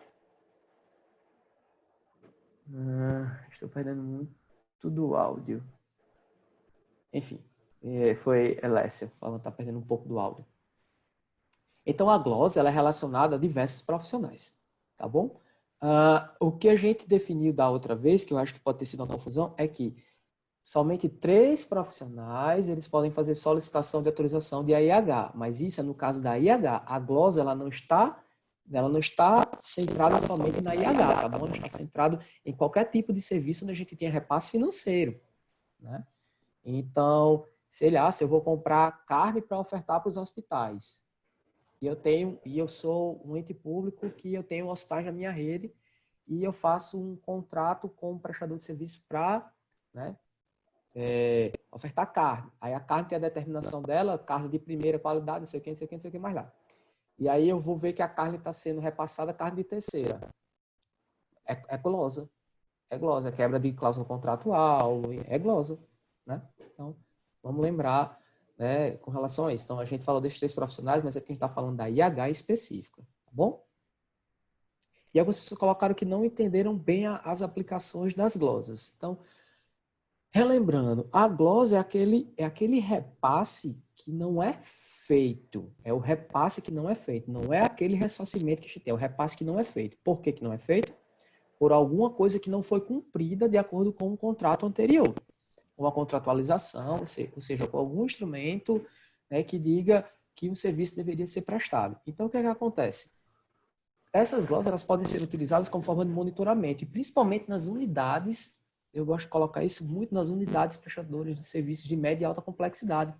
Estou perdendo muito do áudio. Enfim, foi Elécia falando, está perdendo um pouco do áudio. Então, a glosa, ela é relacionada a diversos profissionais, tá bom? O que a gente definiu da outra vez, que eu acho que pode ter sido uma confusão, é que somente 3 profissionais eles podem fazer solicitação de autorização de AIH, mas isso é no caso da AIH. A glosa ela não está centrada somente na AIH, tá bom? Ela está centrada em qualquer tipo de serviço onde a gente tenha repasse financeiro, né? Então, sei lá, se eu vou comprar carne para ofertar para os hospitais, e eu sou um ente público que eu tenho hospitais na minha rede e eu faço um contrato com um prestador de serviço para, né, ofertar carne. Aí a carne tem a determinação dela, carne de primeira qualidade, não sei o que, não sei o que, não sei o que mais lá. E aí eu vou ver que a carne está sendo repassada, carne de terceira. É glosa. É glosa, é quebra de cláusula contratual, é glosa, né? Então, vamos lembrar, né, com relação a isso. Então, a gente falou desses 3 profissionais, mas é porque a gente está falando da IH específica, tá bom? E algumas pessoas colocaram que não entenderam bem as aplicações das glosas. Então, relembrando, a glosa é aquele repasse que não é feito. É o repasse que não é feito. Não é aquele ressarcimento que a gente tem, é o repasse que não é feito. Por que que não é feito? Por alguma coisa que não foi cumprida de acordo com o contrato anterior. Uma contratualização, ou seja, com algum instrumento, né, que diga que um serviço deveria ser prestado. Então, o que é que acontece? Essas glosas elas podem ser utilizadas como forma de monitoramento, e principalmente nas unidades, eu gosto de colocar isso muito nas unidades prestadoras de serviços de média e alta complexidade.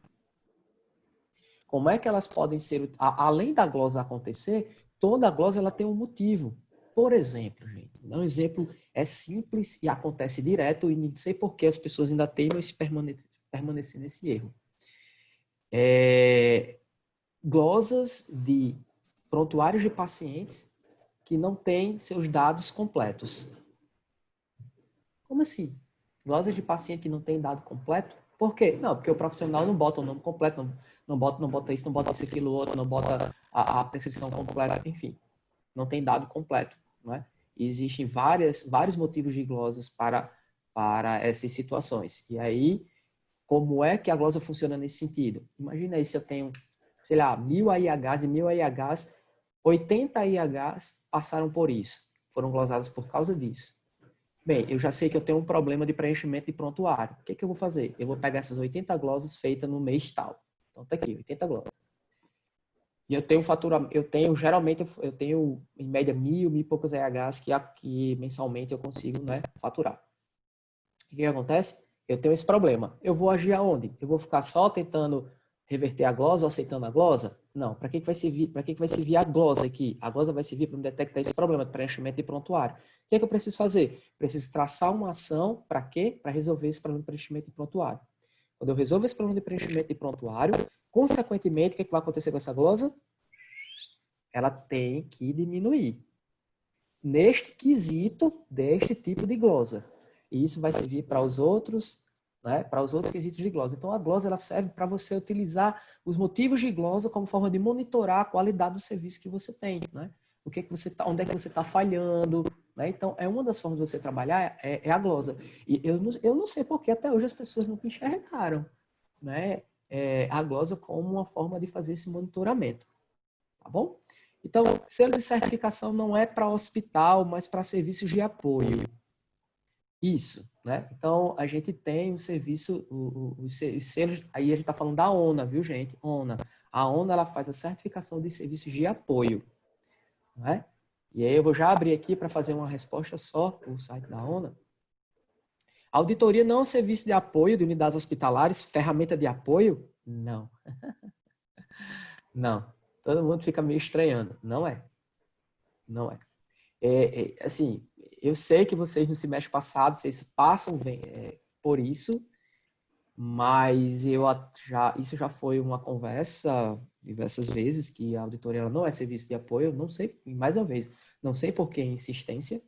Como é que elas podem ser, além da glosa acontecer, toda a glosa ela tem um motivo. Por exemplo, gente, um exemplo é simples e acontece direto, e não sei por que as pessoas ainda teimam em permanecer nesse erro. Glosas de prontuários de pacientes que não têm seus dados completos. Como assim? Glosas de paciente que não tem dado completo. Por quê? Não, porque o profissional não bota o nome completo, não bota isso, não bota isso, aquilo, outro, não bota a prescrição completa, enfim, não tem dado completo, não é? E existem vários motivos de glosas para essas situações. E aí, como é que a glosa funciona nesse sentido? Imagina aí se eu tenho, sei lá, 1000 AIHs e 1000 AIHs, 80 AIHs passaram por isso, foram glosadas por causa disso. Bem, eu já sei que eu tenho um problema de preenchimento de prontuário. O que que eu vou fazer? Eu vou pegar essas 80 glosas feitas no mês tal. Então tá aqui, 80 glosas. E eu tenho geralmente, eu tenho em média 1000 e poucos EHs que mensalmente eu consigo, né, faturar. O que acontece? Eu tenho esse problema. Eu vou agir aonde? Eu vou ficar só tentando reverter a glosa ou aceitando a glosa? Não. Para que vai servir a glosa aqui? A glosa vai servir para me detectar esse problema de preenchimento de prontuário. O que é que eu preciso fazer? Preciso traçar uma ação para quê? Para resolver esse problema de preenchimento de prontuário. Quando eu resolvo esse problema de preenchimento de prontuário, consequentemente, o que é que vai acontecer com essa glosa? Ela tem que diminuir. Neste quesito deste tipo de glosa. E isso vai servir para os outros, né, para os outros quesitos de glosa. Então, a glosa ela serve para você utilizar os motivos de glosa como forma de monitorar a qualidade do serviço que você tem, né? O que é que você tá, onde é que você está falhando, né? Então, é uma das formas de você trabalhar é a glosa. E eu não sei por que até hoje as pessoas nunca enxergaram, né, a glosa como uma forma de fazer esse monitoramento, tá bom? Então, selo de certificação não é para hospital, mas para serviços de apoio. Isso, né? Então, a gente tem um serviço, os selos, aí a gente está falando da ONA, viu, gente? ONA. A ONA, ela faz a certificação de serviços de apoio, né? E aí eu vou já abrir aqui para fazer uma resposta só para o site da ONA. A auditoria não é um serviço de apoio de unidades hospitalares, ferramenta de apoio? Não. Não. Todo mundo fica meio estranhando. Não é. Não é. Assim, eu sei que vocês no semestre passado, vocês passam por isso, mas isso já foi uma conversa diversas vezes, que a auditoria ela não é serviço de apoio, não sei, mais uma vez, não sei por que insistência,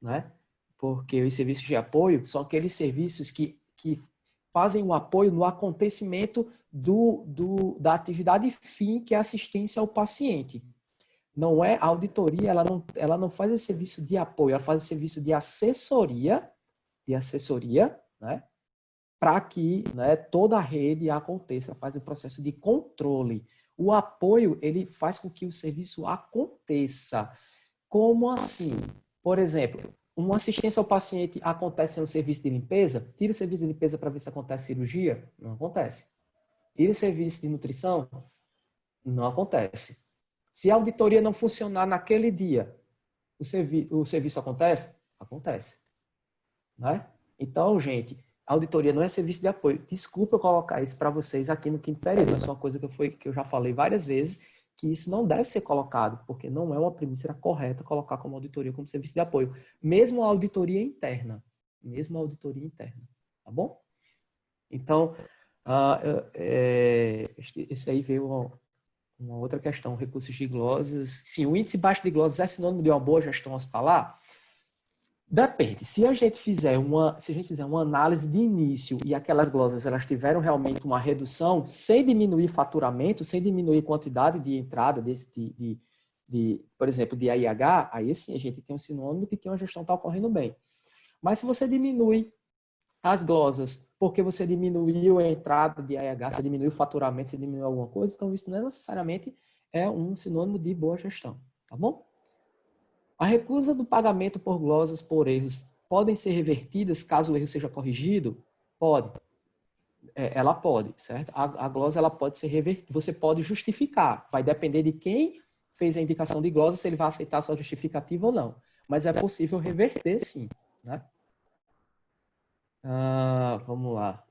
né? Porque os serviços de apoio são aqueles serviços que fazem o apoio no acontecimento da atividade fim, que é a assistência ao paciente. Não é a auditoria, ela não faz esse serviço de apoio, ela faz o serviço de assessoria, né, para que, né, toda a rede aconteça, faz o processo de controle. O apoio, ele faz com que o serviço aconteça. Como assim? Por exemplo, uma assistência ao paciente acontece no serviço de limpeza, tira o serviço de limpeza para ver se acontece cirurgia? Não acontece. Tira o serviço de nutrição? Não acontece. Se a auditoria não funcionar naquele dia, o serviço acontece? Acontece. Né? Então, gente, a auditoria não é serviço de apoio. Desculpa eu colocar isso para vocês aqui no quinto período. Isso é uma coisa que eu já falei várias vezes, que isso não deve ser colocado, porque não é uma premissa correta colocar como auditoria como serviço de apoio. Mesmo a auditoria interna. Mesmo a auditoria interna. Tá bom? Então, esse aí veio uma outra questão, recursos de glosas. Sim, o índice baixo de glosas é sinônimo de uma boa gestão hospitalar? Depende. Se a gente fizer uma análise de início e aquelas glosas elas tiveram realmente uma redução, sem diminuir faturamento, sem diminuir quantidade de entrada por exemplo, de AIH, aí sim a gente tem um sinônimo de que uma gestão está ocorrendo bem. Mas se você diminui as glosas, porque você diminuiu a entrada de AIH, você diminuiu o faturamento, você diminuiu alguma coisa, então isso não é necessariamente um sinônimo de boa gestão, tá bom? A recusa do pagamento por glosas por erros podem ser revertidas caso o erro seja corrigido? Pode. Ela pode, certo? A glosa ela pode ser revertida, você pode justificar, vai depender de quem fez a indicação de glosa, se ele vai aceitar a sua justificativa ou não. Mas é possível reverter, sim, né? Vamos lá.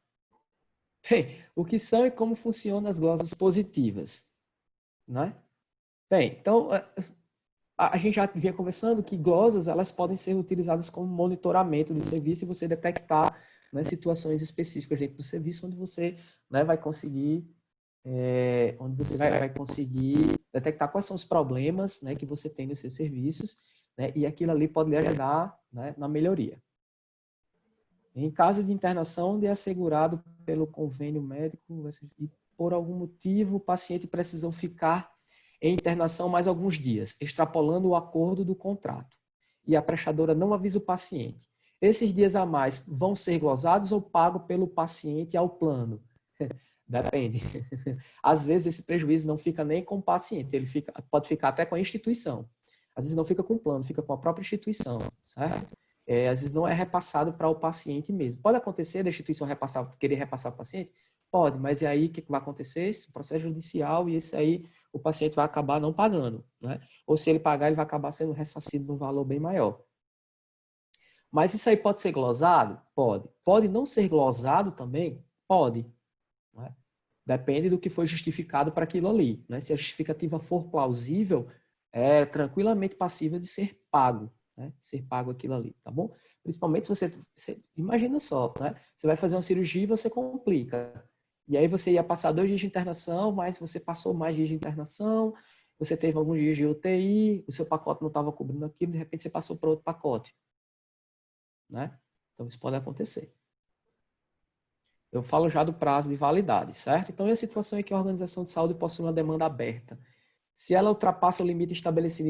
Bem, o que são e como funcionam as glosas positivas? Né? Bem, então, a gente já vinha conversando que glosas elas podem ser utilizadas como monitoramento do serviço e você detectar, né, situações específicas dentro do serviço onde você, né, vai conseguir vai conseguir detectar quais são os problemas, né, que você tem nos seus serviços, né, e aquilo ali pode lhe ajudar, né, na melhoria. Em caso de internação onde é assegurado pelo convênio médico e por algum motivo o paciente precisou ficar em internação mais alguns dias, extrapolando o acordo do contrato, e a prestadora não avisa o paciente. Esses dias a mais vão ser glosados ou pagos pelo paciente ao plano? Depende. Às vezes esse prejuízo não fica nem com o paciente, ele pode ficar até com a instituição. Às vezes não fica com o plano, fica com a própria instituição, certo? Às vezes não é repassado para o paciente mesmo. Pode acontecer da instituição querer repassar para o paciente? Pode, mas e aí o que vai acontecer? Esse processo judicial, e esse aí o paciente vai acabar não pagando, né? Ou se ele pagar, ele vai acabar sendo ressarcido num valor bem maior. Mas isso aí pode ser glosado? Pode. Pode não ser glosado também? Pode. Né? Depende do que foi justificado para aquilo ali. Né? Se a justificativa for plausível, é tranquilamente passível de ser pago. Né? Ser pago aquilo ali, tá bom? Principalmente você imagina só, né? Você vai fazer uma cirurgia e você complica. E aí você ia passar 2 dias de internação, mas você passou mais dias de internação, você teve alguns dias de UTI, o seu pacote não estava cobrindo aquilo, de repente você passou para outro pacote. Né? Então isso pode acontecer. Eu falo já do prazo de validade, certo? Então, é a situação em que a organização de saúde possui uma demanda aberta. Se ela ultrapassa o limite estabelecido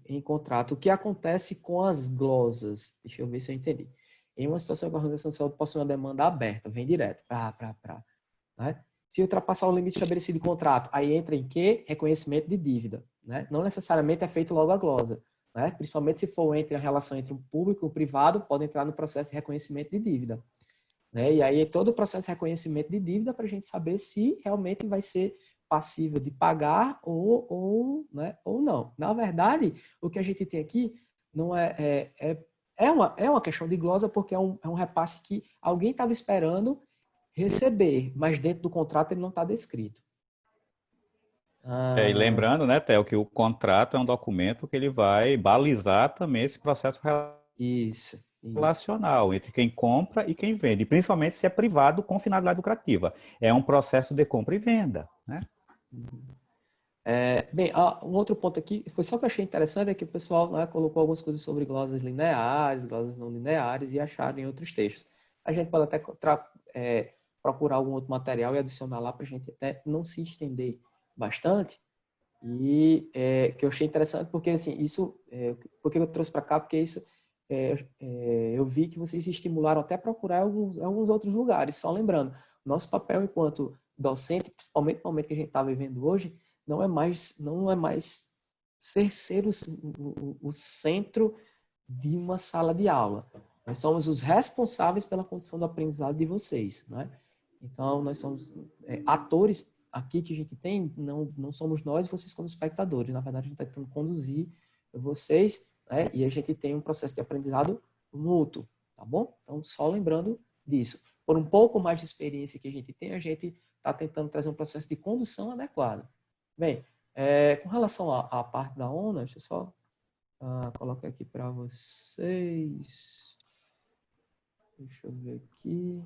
em contrato, o que acontece com as glosas? Deixa eu ver se eu entendi. Em uma situação em que a organização de saúde possui uma demanda aberta, vem direto, né? Se ultrapassar o limite estabelecido em contrato, aí entra em quê? Reconhecimento de dívida. Né? Não necessariamente é feito logo a glosa. Né? Principalmente se for entre a relação entre um público e um privado, pode entrar no processo de reconhecimento de dívida. Né? E aí todo o processo de reconhecimento de dívida para a gente saber se realmente vai ser passível de pagar né, ou não. Na verdade, o que a gente tem aqui não é uma questão de glosa, porque é um repasse que alguém estava esperando receber, mas dentro do contrato ele não está descrito. E lembrando, né, Theo, que o contrato é um documento que ele vai balizar também esse processo Isso. relacional entre quem compra e quem vende, principalmente se é privado com finalidade lucrativa. É um processo de compra e venda, né? Bem, um outro ponto aqui, foi só que eu achei interessante, é que o pessoal, né, colocou algumas coisas sobre glosas lineares, glosas não lineares, e acharam em outros textos. A gente pode até procurar algum outro material e adicionar lá para a gente até não se estender bastante. E que eu achei interessante porque, assim, porque eu trouxe para cá, porque isso, eu vi que vocês se estimularam até a procurar alguns outros lugares. Só lembrando, nosso papel enquanto docente, principalmente no momento que a gente está vivendo hoje, não é mais ser o centro de uma sala de aula. Nós somos os responsáveis pela condição do aprendizado de vocês, né? Então, nós somos atores aqui que a gente tem, não somos nós, vocês como espectadores. Na verdade, a gente está tentando conduzir vocês, né? E a gente tem um processo de aprendizado mútuo, tá bom? Então, só lembrando disso. Por um pouco mais de experiência que a gente tem, a gente está tentando trazer um processo de condução adequado. Bem, com relação à parte da ONA, deixa eu só colocar aqui para vocês. Deixa eu ver aqui.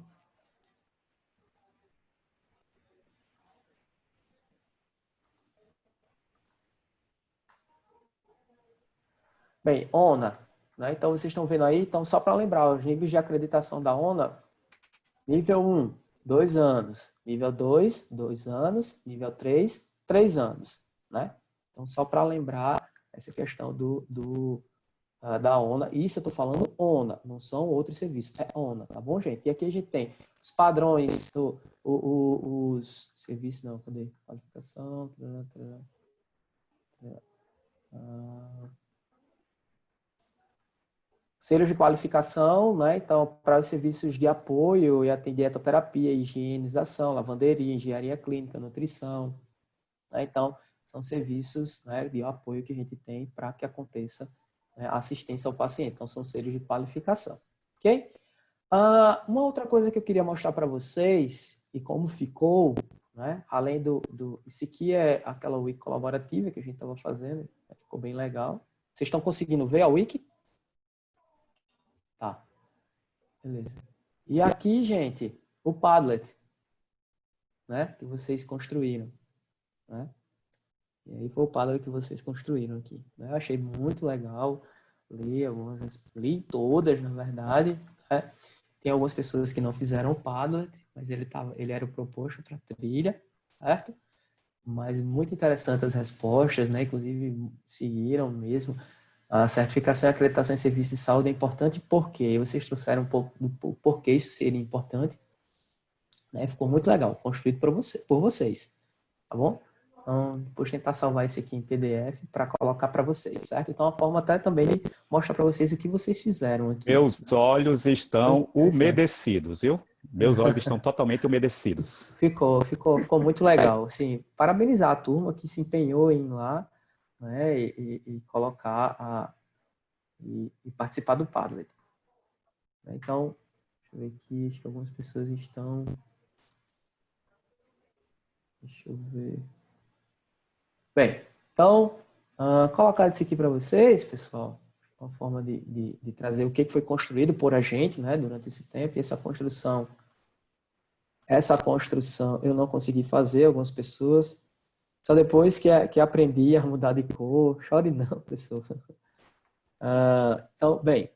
Bem, ONA, né? Então vocês estão vendo aí, então só para lembrar, os níveis de acreditação da ONA, nível 1, 2 anos, nível 2, 2 anos, nível 3, 3 anos, né? Então só para lembrar essa questão da ONA, isso eu estou falando ONA, não são outros serviços, é ONA, tá bom, gente? E aqui a gente tem os padrões, os serviços, não, cadê? Qualificação, selos de qualificação, né? Então, para os serviços de apoio e dietoterapia, higienização, lavanderia, engenharia clínica, nutrição, né? Então, são serviços, né, de apoio que a gente tem para que aconteça, né, assistência ao paciente. Então, são selos de qualificação, ok? Uma outra coisa que eu queria mostrar para vocês, e como ficou, né, além isso aqui é aquela wiki colaborativa que a gente estava fazendo, ficou bem legal. Vocês estão conseguindo ver a wiki? Tá, beleza. E aqui, gente, o Padlet, né, que vocês construíram, né? E aí foi o Padlet que vocês construíram aqui, né? Eu achei muito legal, li todas, na verdade, né? Tem algumas pessoas que não fizeram o Padlet, mas ele era o proposto para trilha, certo? Mas muito interessante as respostas, né? Inclusive seguiram mesmo. A certificação e acreditação em serviços de saúde é importante porque vocês trouxeram um pouco do porquê isso seria importante, né? Ficou muito legal, construído por vocês, tá bom? Então, depois tentar salvar isso aqui em PDF para colocar para vocês, certo? Então, a forma até também de mostrar para vocês o que vocês fizeram aqui. Meus olhos Muito estão interessante. umedecidos, viu? Meus olhos estão totalmente umedecidos. Ficou muito legal. Assim, parabenizar a turma que se empenhou em ir lá, né, e colocar e participar do Padlet. Então, deixa eu ver aqui, acho que algumas pessoas estão. Deixa eu ver. Bem, então, colocar isso aqui para vocês, pessoal, uma forma de trazer o que foi construído por a gente, né, durante esse tempo, e essa construção eu não consegui fazer, algumas pessoas, só depois que aprendi a mudar de cor. Chore não, pessoal. Então, bem,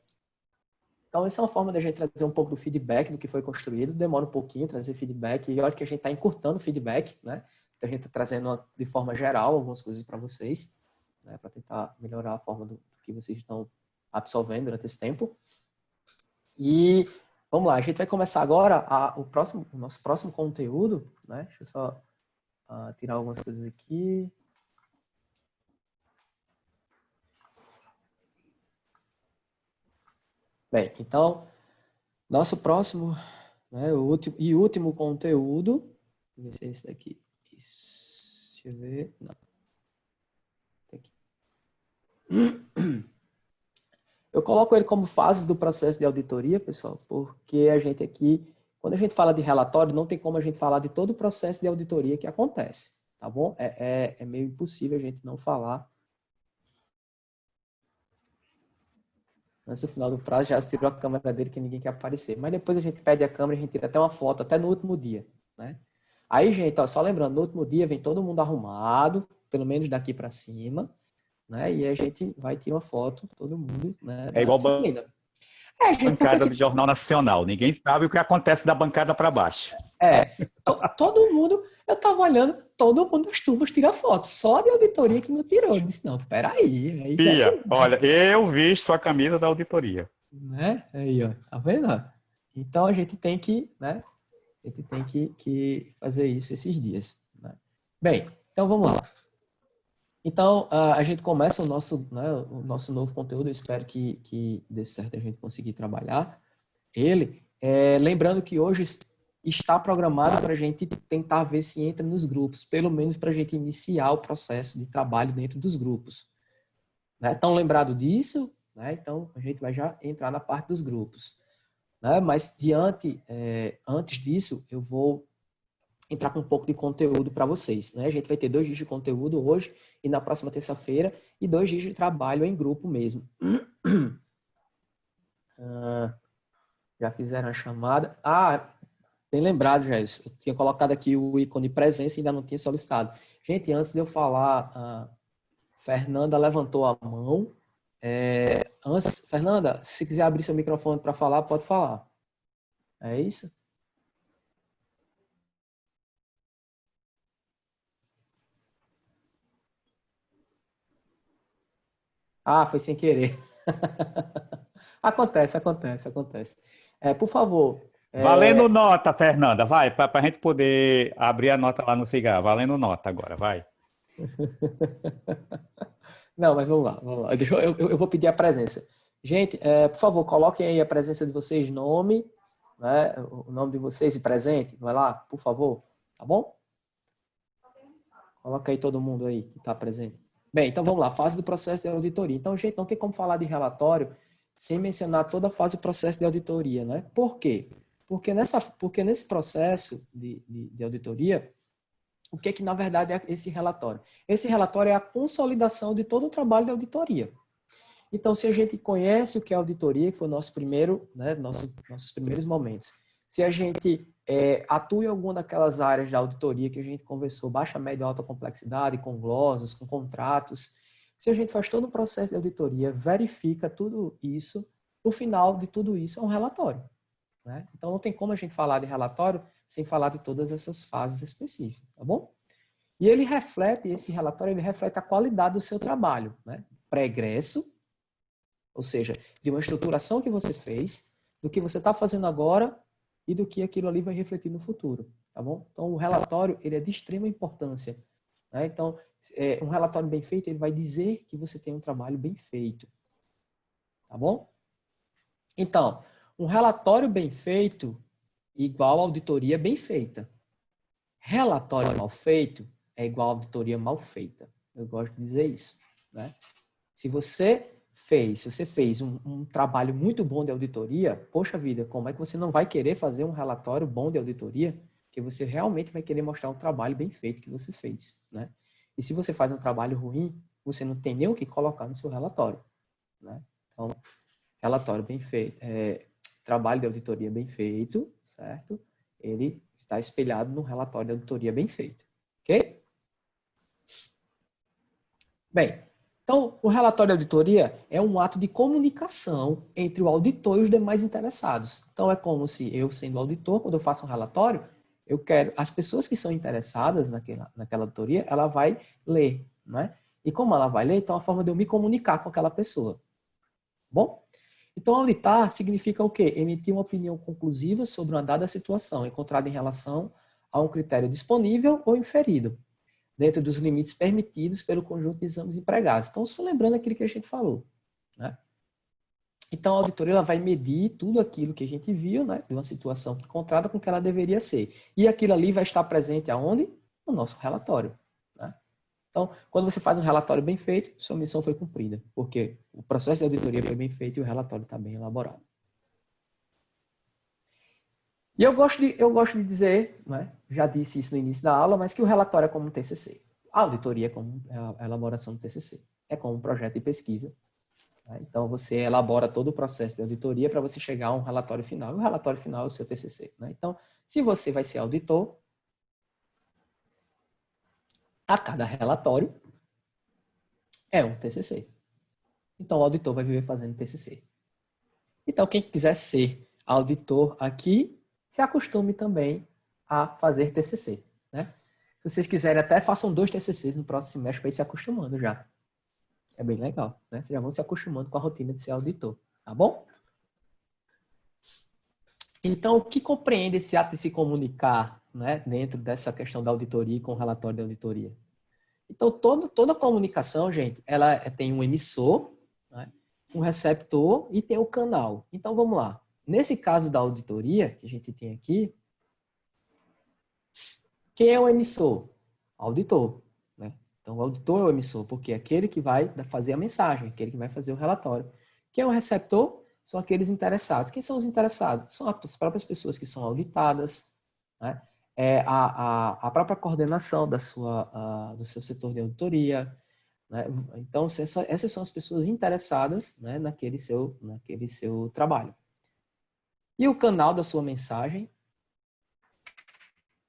então essa é uma forma da gente trazer um pouco do feedback do que foi construído, demora um pouquinho trazer feedback, e olha que a gente está encurtando o feedback, né? Então a gente está trazendo de forma geral algumas coisas para vocês, né? Para tentar melhorar a forma do que vocês estão absorvendo durante esse tempo. E vamos lá, a gente vai começar agora o nosso próximo conteúdo, né? Deixa eu só tirar algumas coisas aqui. Bem, então, nosso próximo, né, o último conteúdo, deixa eu ver se é esse daqui. Isso, deixa eu ver, não. Tá aqui. Eu coloco ele como fases do processo de auditoria, pessoal, porque a gente aqui, quando a gente fala de relatório, não tem como a gente falar de todo o processo de auditoria que acontece, tá bom? É meio impossível a gente não falar. Antes do final do prazo, já tirou a câmera dele que ninguém quer aparecer. Mas depois a gente pede a câmera e a gente tira até uma foto, até no último dia, né? Aí, gente, ó, só lembrando, no último dia vem todo mundo arrumado, pelo menos daqui para cima, né? E a gente vai tirar uma foto, todo mundo, né, É da igual disciplina. Gente, porque bancada assim, do Jornal Nacional. Ninguém sabe o que acontece da bancada para baixo. todo mundo, eu tava olhando, todo mundo das turmas tira foto, só de auditoria que não tirou. Eu disse, não, peraí, aí já é Pia, demais, olha, eu visto a camisa da auditoria. né? Aí, ó, tá vendo? Então a gente tem que, né? A gente tem que fazer isso esses dias, né? Bem, então vamos lá. Então, a gente começa o nosso novo conteúdo. Eu espero que dê certo a gente conseguir trabalhar ele. Lembrando que hoje está programado para a gente tentar ver se entra nos grupos, pelo menos para a gente iniciar o processo de trabalho dentro dos grupos. Né? Estão lembrados disso? Né? Então, a gente vai já entrar na parte dos grupos. Né? Mas, antes disso, eu vou entrar com um pouco de conteúdo para vocês. Né? A gente vai ter 2 dias de conteúdo hoje e na próxima terça-feira e 2 dias de trabalho em grupo mesmo. Já fizeram a chamada. Bem lembrado, Jair. Eu tinha colocado aqui o ícone presença e ainda não tinha solicitado. Gente, antes de eu falar, a Fernanda levantou a mão. Fernanda, se quiser abrir seu microfone para falar, pode falar. É isso? Foi sem querer. Acontece. Por favor. Valendo nota, Fernanda, vai, para a gente poder abrir a nota lá no cigarro. Valendo nota agora, vai. Não, mas vamos lá. Eu vou pedir a presença. Gente, por favor, coloquem aí a presença de vocês, nome, né, o nome de vocês e presente. Vai lá, por favor. Tá bom? Coloca aí todo mundo aí que está presente. Bem, então vamos lá. Fase do processo de auditoria. Então, gente, não tem como falar de relatório sem mencionar toda a fase do processo de auditoria, né? Por quê? Porque nesse processo de auditoria, o que na verdade é esse relatório? Esse relatório é a consolidação de todo o trabalho de auditoria. Então, se a gente conhece o que é auditoria, que foi o nosso primeiro, né, nossos primeiros momentos, se a gente atua em alguma daquelas áreas da auditoria que a gente conversou, baixa, média, alta complexidade, com glosas, com contratos, se a gente faz todo o processo de auditoria, verifica tudo isso, o final de tudo isso é um relatório. né? Então, não tem como a gente falar de relatório sem falar de todas essas fases específicas, tá bom? E ele reflete, esse relatório, ele reflete a qualidade do seu trabalho, né? Pregresso, ou seja, de uma estruturação que você fez, do que você está fazendo agora e do que aquilo ali vai refletir no futuro, tá bom? Então, o relatório, ele é de extrema importância, né? Então, um relatório bem feito, ele vai dizer que você tem um trabalho bem feito, tá bom? Então, um relatório bem feito igual a auditoria bem feita. Relatório mal feito é igual a auditoria mal feita. Eu gosto de dizer isso, né? Se você fez um trabalho muito bom de auditoria, poxa vida, como é que você não vai querer fazer um relatório bom de auditoria? Que você realmente vai querer mostrar um trabalho bem feito que você fez, né? E se você faz um trabalho ruim, você não tem nem o que colocar no seu relatório, né? Então, relatório bem feito, trabalho de auditoria bem feito, certo? Ele está espelhado no relatório de auditoria bem feito, ok? Bem, então, o relatório de auditoria é um ato de comunicação entre o auditor e os demais interessados. Então, é como se eu, sendo auditor, quando eu faço um relatório, eu quero, as pessoas que são interessadas naquela auditoria, ela vai ler, né? E como ela vai ler, então é uma forma de eu me comunicar com aquela pessoa. Bom? Então, auditar significa o quê? Emitir uma opinião conclusiva sobre uma dada situação encontrada em relação a um critério disponível ou inferido, dentro dos limites permitidos pelo conjunto de exames empregados. Então, só lembrando aquilo que a gente falou, né? Então, a auditoria ela vai medir tudo aquilo que a gente viu, né, de uma situação encontrada com o que ela deveria ser. E aquilo ali vai estar presente aonde? No nosso relatório, né? Então, quando você faz um relatório bem feito, sua missão foi cumprida, porque o processo de auditoria foi bem feito e o relatório está bem elaborado. E eu gosto de dizer, né, já disse isso no início da aula, mas que o relatório é como um TCC. A auditoria é como a elaboração do TCC. É como um projeto de pesquisa. Né? Então, você elabora todo o processo de auditoria para você chegar a um relatório final. E o relatório final é o seu TCC. Né? Então, se você vai ser auditor, a cada relatório é um TCC. Então, o auditor vai viver fazendo TCC. Então, quem quiser ser auditor aqui, se acostume também a fazer TCC. Né? Se vocês quiserem, até façam 2 TCCs no próximo semestre para ir se acostumando já. É bem legal. Né? Vocês já vão se acostumando com a rotina de ser auditor. Tá bom? Então, o que compreende esse ato de se comunicar, né, dentro dessa questão da auditoria e com o relatório da auditoria? Então, toda comunicação, gente, ela tem um emissor, né, um receptor e tem o canal. Então, vamos lá. Nesse caso da auditoria, que a gente tem aqui, quem é o emissor? Auditor. Né? Então, o auditor é o emissor, porque é aquele que vai fazer a mensagem, aquele que vai fazer o relatório. Quem é o receptor? São aqueles interessados. Quem são os interessados? São as próprias pessoas que são auditadas, né? A própria coordenação do seu setor de auditoria. Né? Então, essas são as pessoas interessadas, né, naquele seu trabalho. E o canal da sua mensagem?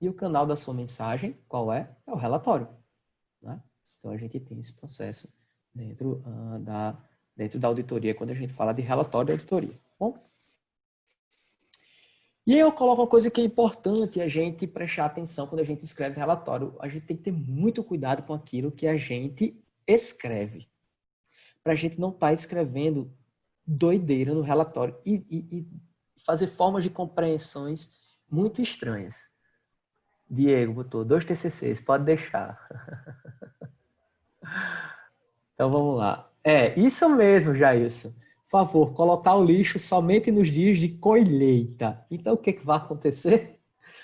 E o canal da sua mensagem, qual é? É o relatório. Né? Então, a gente tem esse processo dentro da auditoria, quando a gente fala de relatório de auditoria. Bom? E aí eu coloco uma coisa que é importante a gente prestar atenção quando a gente escreve relatório. A gente tem que ter muito cuidado com aquilo que a gente escreve. Para a gente não estar escrevendo doideira no relatório e fazer formas de compreensões muito estranhas. Diego botou 2 TCCs, pode deixar. Então vamos lá. Isso mesmo, Jailson. Por favor, colocar o lixo somente nos dias de colheita. Então o que vai acontecer?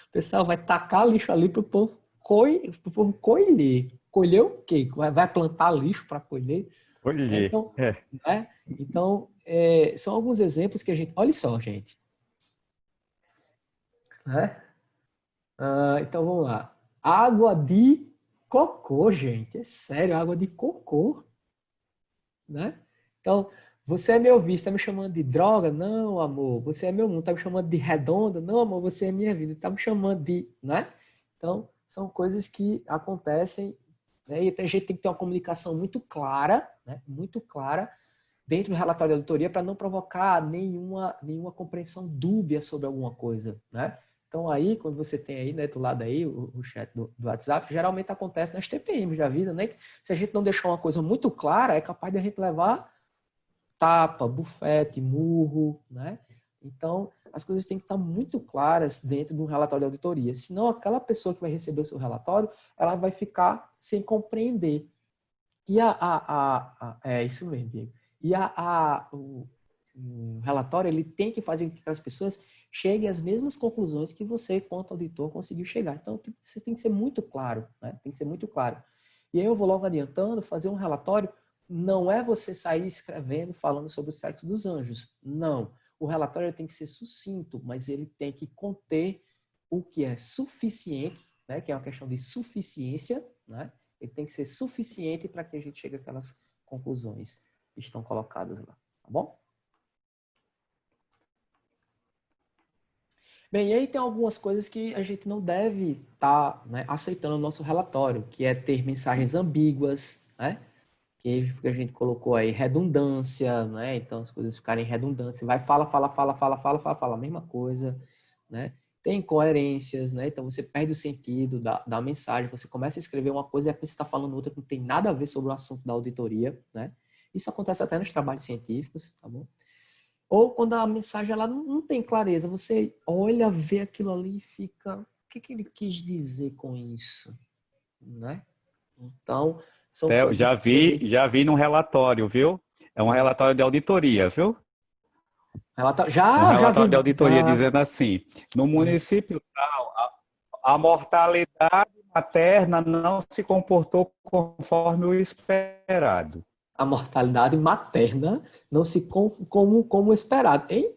O pessoal vai tacar lixo ali para o povo colher. Colher o quê? Vai plantar lixo para colher? Colher. Então, né? Então são alguns exemplos que a gente... Olha só, gente. Né? Então vamos lá. Água de cocô, gente. É sério, água de cocô. Né? Então, você é meu vício, tá me chamando de droga? Não, amor. Você é meu mundo, tá me chamando de redonda? Não, amor, você é minha vida, tá me chamando de, né? Então, são coisas que acontecem, né? E a gente tem que ter uma comunicação muito clara, né? Muito clara, dentro do relatório de auditoria para não provocar nenhuma compreensão dúbia sobre alguma coisa, né? Então, aí, quando você tem aí, né, do lado aí, o chat do WhatsApp, geralmente acontece nas TPMs da vida, né? Se a gente não deixar uma coisa muito clara, é capaz de a gente levar tapa, bufete, murro, né? Então, as coisas têm que estar muito claras dentro de um relatório de auditoria. Senão, aquela pessoa que vai receber o seu relatório, ela vai ficar sem compreender. E é isso mesmo, Diego. E o relatório, ele tem que fazer com que as pessoas cheguem às mesmas conclusões que você, quanto auditor, conseguiu chegar. Então, você tem que ser muito claro, né? Tem que ser muito claro. E aí eu vou logo adiantando, fazer um relatório não é você sair escrevendo, falando sobre o sexo dos anjos. Não. O relatório tem que ser sucinto, mas ele tem que conter o que é suficiente, né? Que é uma questão de suficiência, né? Ele tem que ser suficiente para que a gente chegue àquelas conclusões que estão colocadas lá, tá bom? Bem, e aí tem algumas coisas que a gente não deve estar, né, aceitando no nosso relatório, que é ter mensagens ambíguas, né? Que a gente colocou aí redundância, né? Então as coisas ficarem redundantes. Você vai fala a mesma coisa, né? Tem incoerências, né? Então você perde o sentido da mensagem, você começa a escrever uma coisa e depois você está falando outra que não tem nada a ver sobre o assunto da auditoria, né? Isso acontece até nos trabalhos científicos, tá bom? Ou quando a mensagem ela não tem clareza, você olha, vê aquilo ali e fica, o que ele quis dizer com isso, né? Então, são coisas que a gente... Já vi num relatório, viu? É um relatório de auditoria, viu? Um Já vi, relatório de auditoria já. dizendo assim: no município tal, a mortalidade materna não se comportou conforme o esperado. A mortalidade materna não se como esperado. Hein?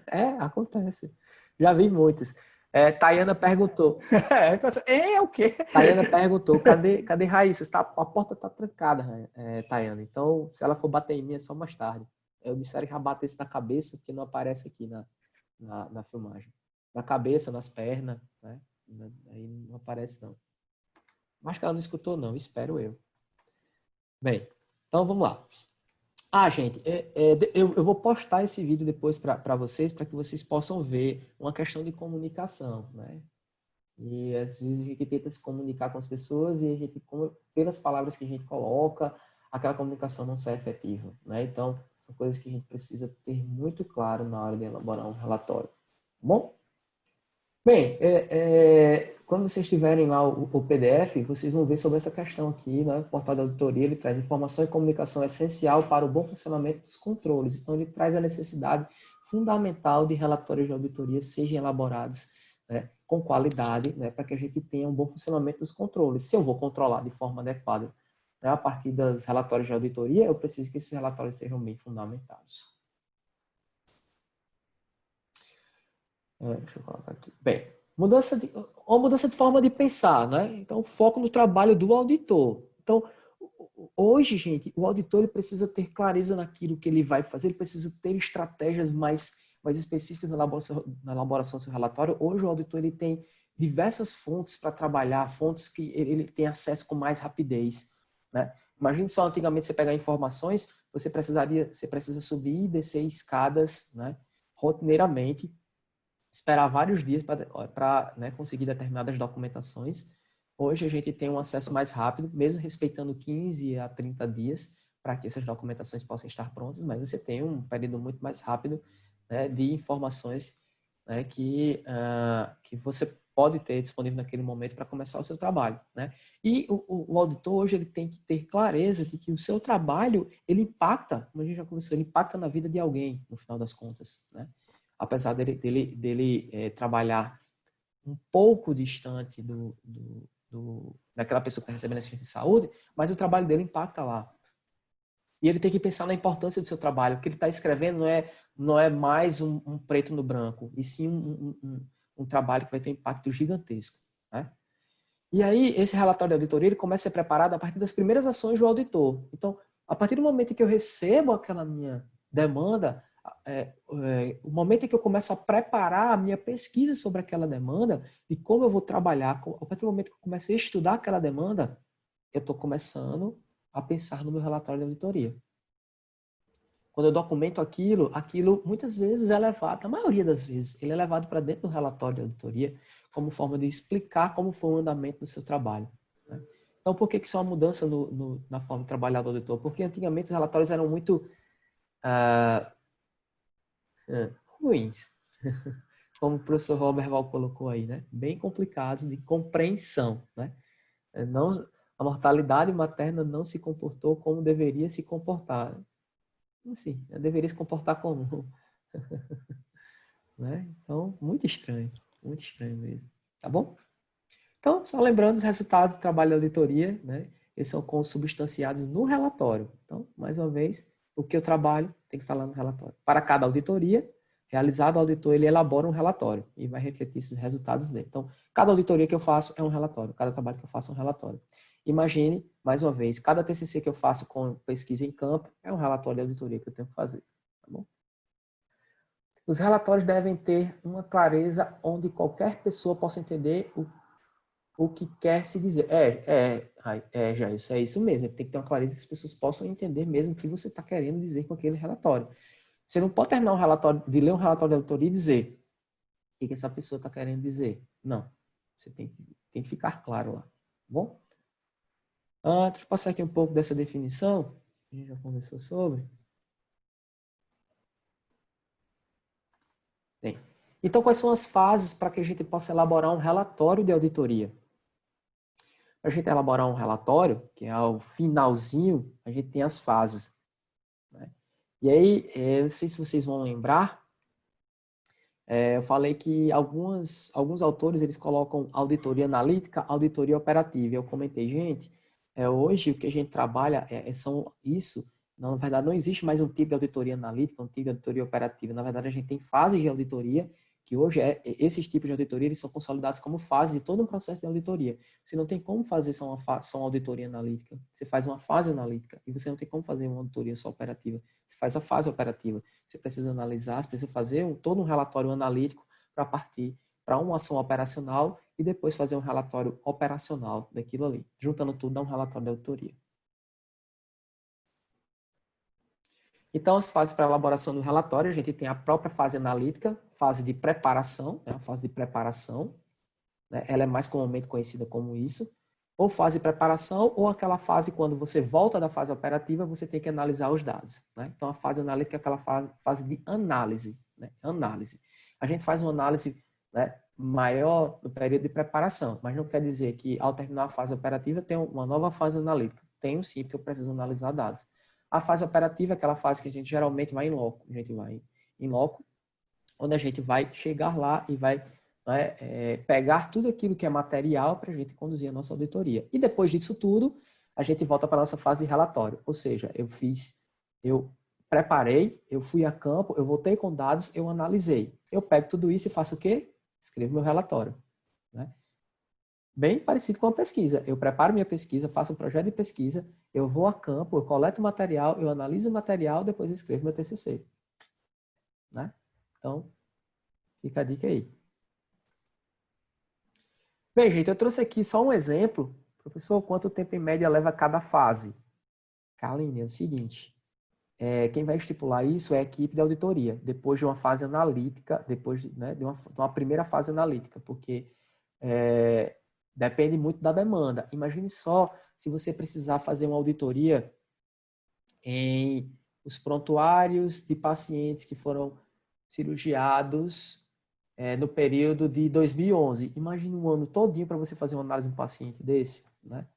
É, acontece. Já vi muitos. Tayana perguntou. É o quê? Tayana perguntou, cadê Raíssa? A porta está trancada, Tayana. Então, se ela for bater em mim, é só mais tarde. Eu disseram que já batesse na cabeça, porque não aparece aqui na filmagem. Na cabeça, nas pernas, né? Aí não aparece, não. Acho que ela não escutou, não. Espero eu. Bem, então vamos lá. Gente, eu vou postar esse vídeo depois para vocês, para que vocês possam ver uma questão de comunicação, né? E às vezes a gente tenta se comunicar com as pessoas e a gente, pelas palavras que a gente coloca, aquela comunicação não sai efetiva, né? Então, são coisas que a gente precisa ter muito claro na hora de elaborar um relatório. Tá bom? Bem, quando vocês tiverem lá o PDF, vocês vão ver sobre essa questão aqui, né? O portal da auditoria, ele traz informação e comunicação essencial para o bom funcionamento dos controles. Então, ele traz a necessidade fundamental de relatórios de auditoria sejam elaborados, né, com qualidade, né, para que a gente tenha um bom funcionamento dos controles. Se eu vou controlar de forma adequada, né, a partir dos relatórios de auditoria, eu preciso que esses relatórios sejam bem fundamentados. Deixa eu colocar aqui. Bem, uma mudança de forma de pensar, né? Então, foco no trabalho do auditor. Então, hoje, gente, o auditor ele precisa ter clareza naquilo que ele vai fazer, ele precisa ter estratégias mais específicas na elaboração do seu relatório. Hoje, o auditor ele tem diversas fontes para trabalhar, fontes que ele tem acesso com mais rapidez, né? Imagine só, antigamente, você pegar informações, você precisa subir e descer escadas, né, rotineiramente, esperar vários dias para né, conseguir determinadas documentações. Hoje a gente tem um acesso mais rápido, mesmo respeitando 15 a 30 dias para que essas documentações possam estar prontas, mas você tem um período muito mais rápido, né, de informações, né, que você pode ter disponível naquele momento para começar o seu trabalho, né? E o auditor hoje ele tem que ter clareza de que o seu trabalho ele impacta, como a gente já conversou, ele impacta na vida de alguém, no final das contas, né? Apesar dele trabalhar um pouco distante daquela pessoa que está recebendo assistência de saúde, mas o trabalho dele impacta lá. E ele tem que pensar na importância do seu trabalho. O que ele está escrevendo não é mais um preto no branco, e sim um trabalho que vai ter um impacto gigantesco, né? E aí, esse relatório de auditoria ele começa a ser preparado a partir das primeiras ações do auditor. Então, a partir do momento em que eu recebo aquela minha demanda, o momento em que eu começo a preparar a minha pesquisa sobre aquela demanda e como eu vou trabalhar, a partir do momento que eu começo a estudar aquela demanda, eu estou começando a pensar no meu relatório de auditoria. quando eu documento aquilo muitas vezes é levado, na maioria das vezes, ele é levado para dentro do relatório de auditoria como forma de explicar como foi o andamento do seu trabalho, né? Então, por que isso é uma mudança na forma de trabalhar do auditor? Porque antigamente os relatórios eram muito ruins, como o professor Robert Val colocou aí, né? Bem complicados de compreensão, né? Não, a mortalidade materna não se comportou como deveria se comportar. Assim, deveria se comportar como, né? Então, muito estranho mesmo, tá bom? Então, só lembrando os resultados do trabalho da auditoria, né? Eles são consubstanciados no relatório. Então, mais uma vez, o que eu trabalho tem que estar lá no relatório. Para cada auditoria realizada, o auditor ele elabora um relatório e vai refletir esses resultados nele. Então, cada auditoria que eu faço é um relatório, cada trabalho que eu faço é um relatório. Imagine, mais uma vez, cada TCC que eu faço com pesquisa em campo é um relatório de auditoria que eu tenho que fazer, tá bom? Os relatórios devem ter uma clareza onde qualquer pessoa possa entender o que quer se dizer. Jair, isso é isso mesmo. Tem que ter uma clareza que as pessoas possam entender mesmo o que você está querendo dizer com aquele relatório. Você não pode terminar um relatório, de ler um relatório de auditoria e dizer o que essa pessoa está querendo dizer. Não. Você tem que ficar claro lá. Tá bom? Deixa eu passar aqui um pouco dessa definição. A gente já conversou sobre. Tem. Então, quais são as fases para que a gente possa elaborar um relatório de auditoria? Para a gente elaborar um relatório, que é o finalzinho, a gente tem as fases, né? E aí, não sei se vocês vão lembrar, eu falei que alguns autores eles colocam auditoria analítica, auditoria operativa. Eu comentei, gente, hoje o que a gente trabalha são isso. Na verdade, não existe mais um tipo de auditoria analítica, um tipo de auditoria operativa. Na verdade, a gente tem fases de auditoria, que hoje esses tipos de auditoria eles são consolidados como fase de todo um processo de auditoria. Você não tem como fazer só uma auditoria analítica. Você faz uma fase analítica e você não tem como fazer uma auditoria só operativa. Você faz a fase operativa. Você precisa analisar, você precisa fazer todo um relatório analítico para partir para uma ação operacional e depois fazer um relatório operacional daquilo ali. Juntando tudo, dá um relatório de auditoria. Então, as fases para elaboração do relatório, a gente tem a própria fase analítica, fase de preparação, a fase de preparação, né? Ela é mais comumente conhecida como isso, ou fase de preparação, ou aquela fase quando você volta da fase operativa, você tem que analisar os dados, né? Então, a fase analítica é aquela fase de análise, né? Análise. A gente faz uma análise, né, maior no período de preparação, mas não quer dizer que ao terminar a fase operativa tem uma nova fase analítica. Tenho sim, porque eu preciso analisar dados. A fase operativa é aquela fase que a gente geralmente vai em loco. A gente vai em loco, onde a gente vai chegar lá e vai, né, pegar tudo aquilo que é material para a gente conduzir a nossa auditoria. E depois disso tudo, a gente volta para a nossa fase de relatório. Ou seja, eu preparei, eu fui a campo, eu voltei com dados, eu analisei. Eu pego tudo isso e faço o quê? Escrevo meu relatório, né? Bem parecido com a pesquisa. Eu preparo minha pesquisa, faço um projeto de pesquisa, eu vou a campo, eu coleto o material, eu analiso o material, depois eu escrevo meu TCC. Né? Então, fica a dica aí. Bem, gente, eu trouxe aqui só um exemplo. Professor, quanto tempo em média leva cada fase? Carline, é o seguinte. Quem vai estipular isso é a equipe de auditoria, depois de uma fase analítica, depois, né, de uma primeira fase analítica, porque depende muito da demanda. Imagine só se você precisar fazer uma auditoria em os prontuários de pacientes que foram cirurgiados no período de 2011. Imagine um ano todinho para você fazer uma análise de um paciente desse, né?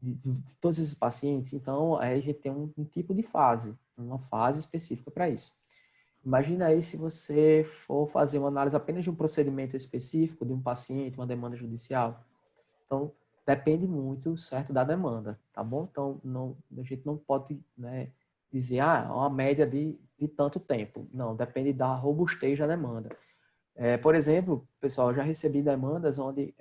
De todos esses pacientes. Então, aí a gente tem um tipo de fase, uma fase específica para isso. Imagina aí se você for fazer uma análise apenas de um procedimento específico, de um paciente, uma demanda judicial. Então, depende muito, certo, da demanda, tá bom? Então, a gente não pode, né, dizer, uma média de tanto tempo. Não, depende da robustez da demanda. Por exemplo, pessoal, eu já recebi demandas onde,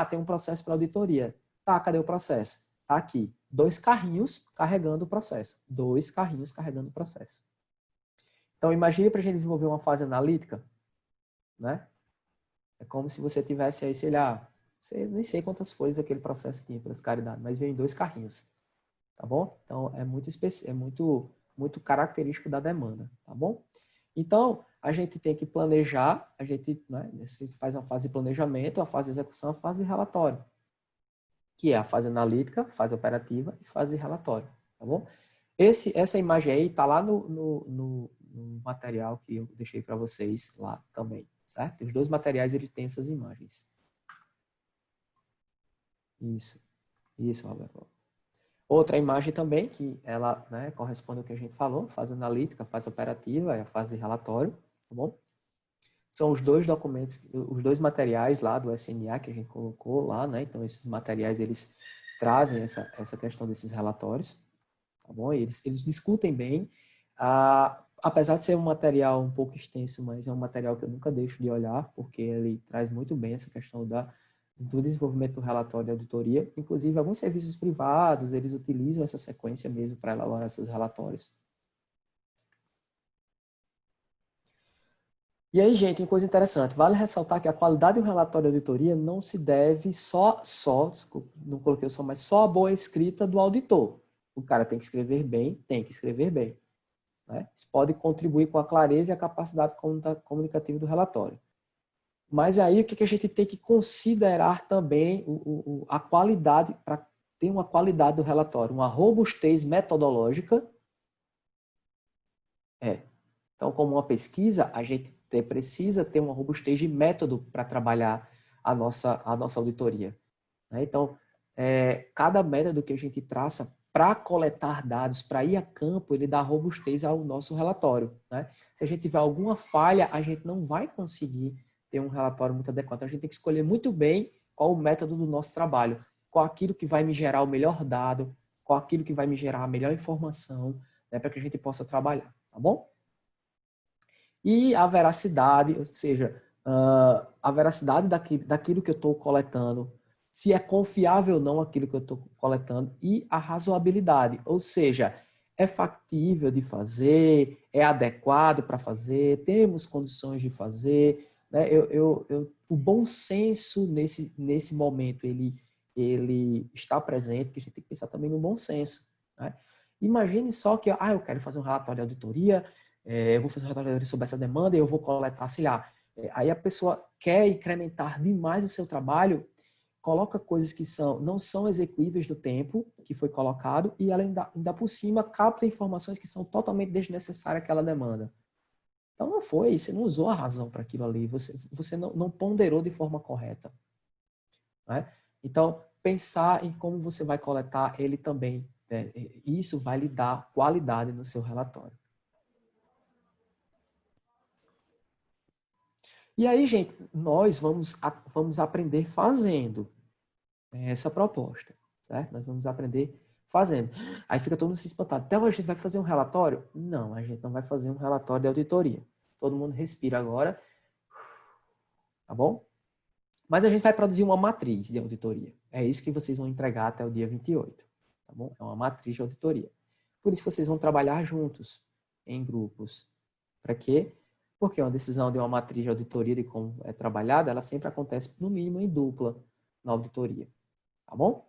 tem um processo para auditoria. Tá, cadê o processo? Tá aqui. 2 carrinhos carregando o processo. 2 carrinhos carregando o processo. Então, imagine para a gente desenvolver uma fase analítica, né? É como se você tivesse aí, sei lá, nem sei quantas folhas aquele processo tinha, pelas caridades, mas veio em 2 carrinhos, tá bom? Então, é muito muito característico da demanda, tá bom? Então, a gente tem que planejar, a gente, né, faz a fase de planejamento, a fase de execução, a fase de relatório, que é a fase analítica, fase operativa e fase de relatório, tá bom? Essa imagem aí está lá no material que eu deixei para vocês lá também, certo? Os dois materiais, eles têm essas imagens. Isso, Roberto. Outra imagem também, que ela, né, corresponde ao que a gente falou, fase analítica, fase operativa e a fase de relatório, tá bom? São os dois documentos, os dois materiais lá do SNA que a gente colocou lá, né? Então, esses materiais, eles trazem essa questão desses relatórios, tá bom? E eles discutem bem, apesar de ser um material um pouco extenso, mas é um material que eu nunca deixo de olhar, porque ele traz muito bem essa questão do desenvolvimento do relatório de auditoria. Inclusive, alguns serviços privados, eles utilizam essa sequência mesmo para elaborar seus relatórios. E aí, gente, uma coisa interessante, vale ressaltar que a qualidade do relatório de auditoria não se deve desculpa, não coloquei o só, mas só a boa escrita do auditor. O cara tem que escrever bem, né? Isso pode contribuir com a clareza e a capacidade comunicativa do relatório. Mas aí, o que a gente tem que considerar também a qualidade, para ter uma qualidade do relatório, uma robustez metodológica. Então, como uma pesquisa, a gente precisa ter uma robustez de método para trabalhar a nossa auditoria, né? Então, cada método que a gente traça para coletar dados, para ir a campo, ele dá robustez ao nosso relatório, né? Se a gente tiver alguma falha, a gente não vai conseguir ter um relatório muito adequado. Então, a gente tem que escolher muito bem qual o método do nosso trabalho, qual aquilo que vai me gerar o melhor dado, qual aquilo que vai me gerar a melhor informação, né, para que a gente possa trabalhar, tá bom? E a veracidade, ou seja, a veracidade daquilo que eu estou coletando, se é confiável ou não aquilo que eu estou coletando, e a razoabilidade, ou seja, é factível de fazer, é adequado para fazer, temos condições de fazer, né? O bom senso nesse momento, ele está presente, que a gente tem que pensar também no bom senso, né? Imagine só que, eu quero fazer um relatório de auditoria, eu vou fazer um relatório sobre essa demanda e eu vou coletar, sei lá. Aí a pessoa quer incrementar demais o seu trabalho, coloca coisas que não são execuíveis no tempo que foi colocado e ela ainda por cima capta informações que são totalmente desnecessárias àquela demanda. Então não foi, você não usou a razão para aquilo ali, você não ponderou de forma correta, né? Então, pensar em como você vai coletar ele também, isso vai lhe dar qualidade no seu relatório. E aí, gente, nós vamos aprender fazendo essa proposta, certo? Nós vamos aprender fazendo. Aí fica todo mundo se espantado. Então, a gente vai fazer um relatório? Não, a gente não vai fazer um relatório de auditoria. Todo mundo respira agora, tá bom? Mas a gente vai produzir uma matriz de auditoria. É isso que vocês vão entregar até o dia 28, tá bom? É uma matriz de auditoria. Por isso vocês vão trabalhar juntos, em grupos. Para quê? Porque uma decisão de uma matriz de auditoria de como é trabalhada, ela sempre acontece, no mínimo, em dupla na auditoria. Tá bom?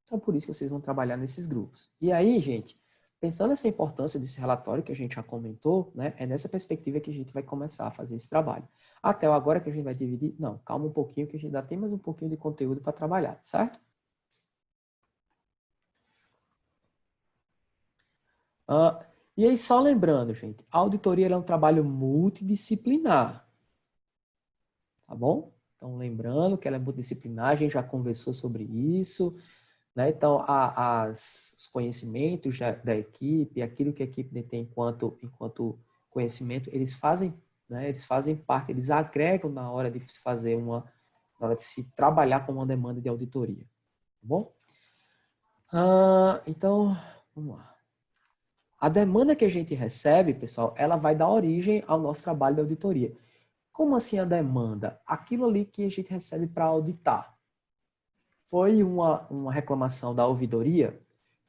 Então, por isso que vocês vão trabalhar nesses grupos. E aí, gente, pensando nessa importância desse relatório que a gente já comentou, né, é nessa perspectiva que a gente vai começar a fazer esse trabalho. Até agora que a gente vai dividir... Não, calma um pouquinho, que a gente ainda tem mais um pouquinho de conteúdo para trabalhar, certo? E aí, só lembrando, gente, a auditoria é um trabalho multidisciplinar. Tá bom? Então, lembrando que ela é multidisciplinar, a gente já conversou sobre isso, né? Então, os conhecimentos da equipe, aquilo que a equipe detém enquanto conhecimento, eles fazem, né? Eles fazem parte, eles agregam na hora de se fazer na hora de se trabalhar com uma demanda de auditoria. Tá bom? Então, vamos lá. A demanda que a gente recebe, pessoal, ela vai dar origem ao nosso trabalho de auditoria. Como assim a demanda? Aquilo ali que a gente recebe para auditar. Foi uma reclamação da ouvidoria?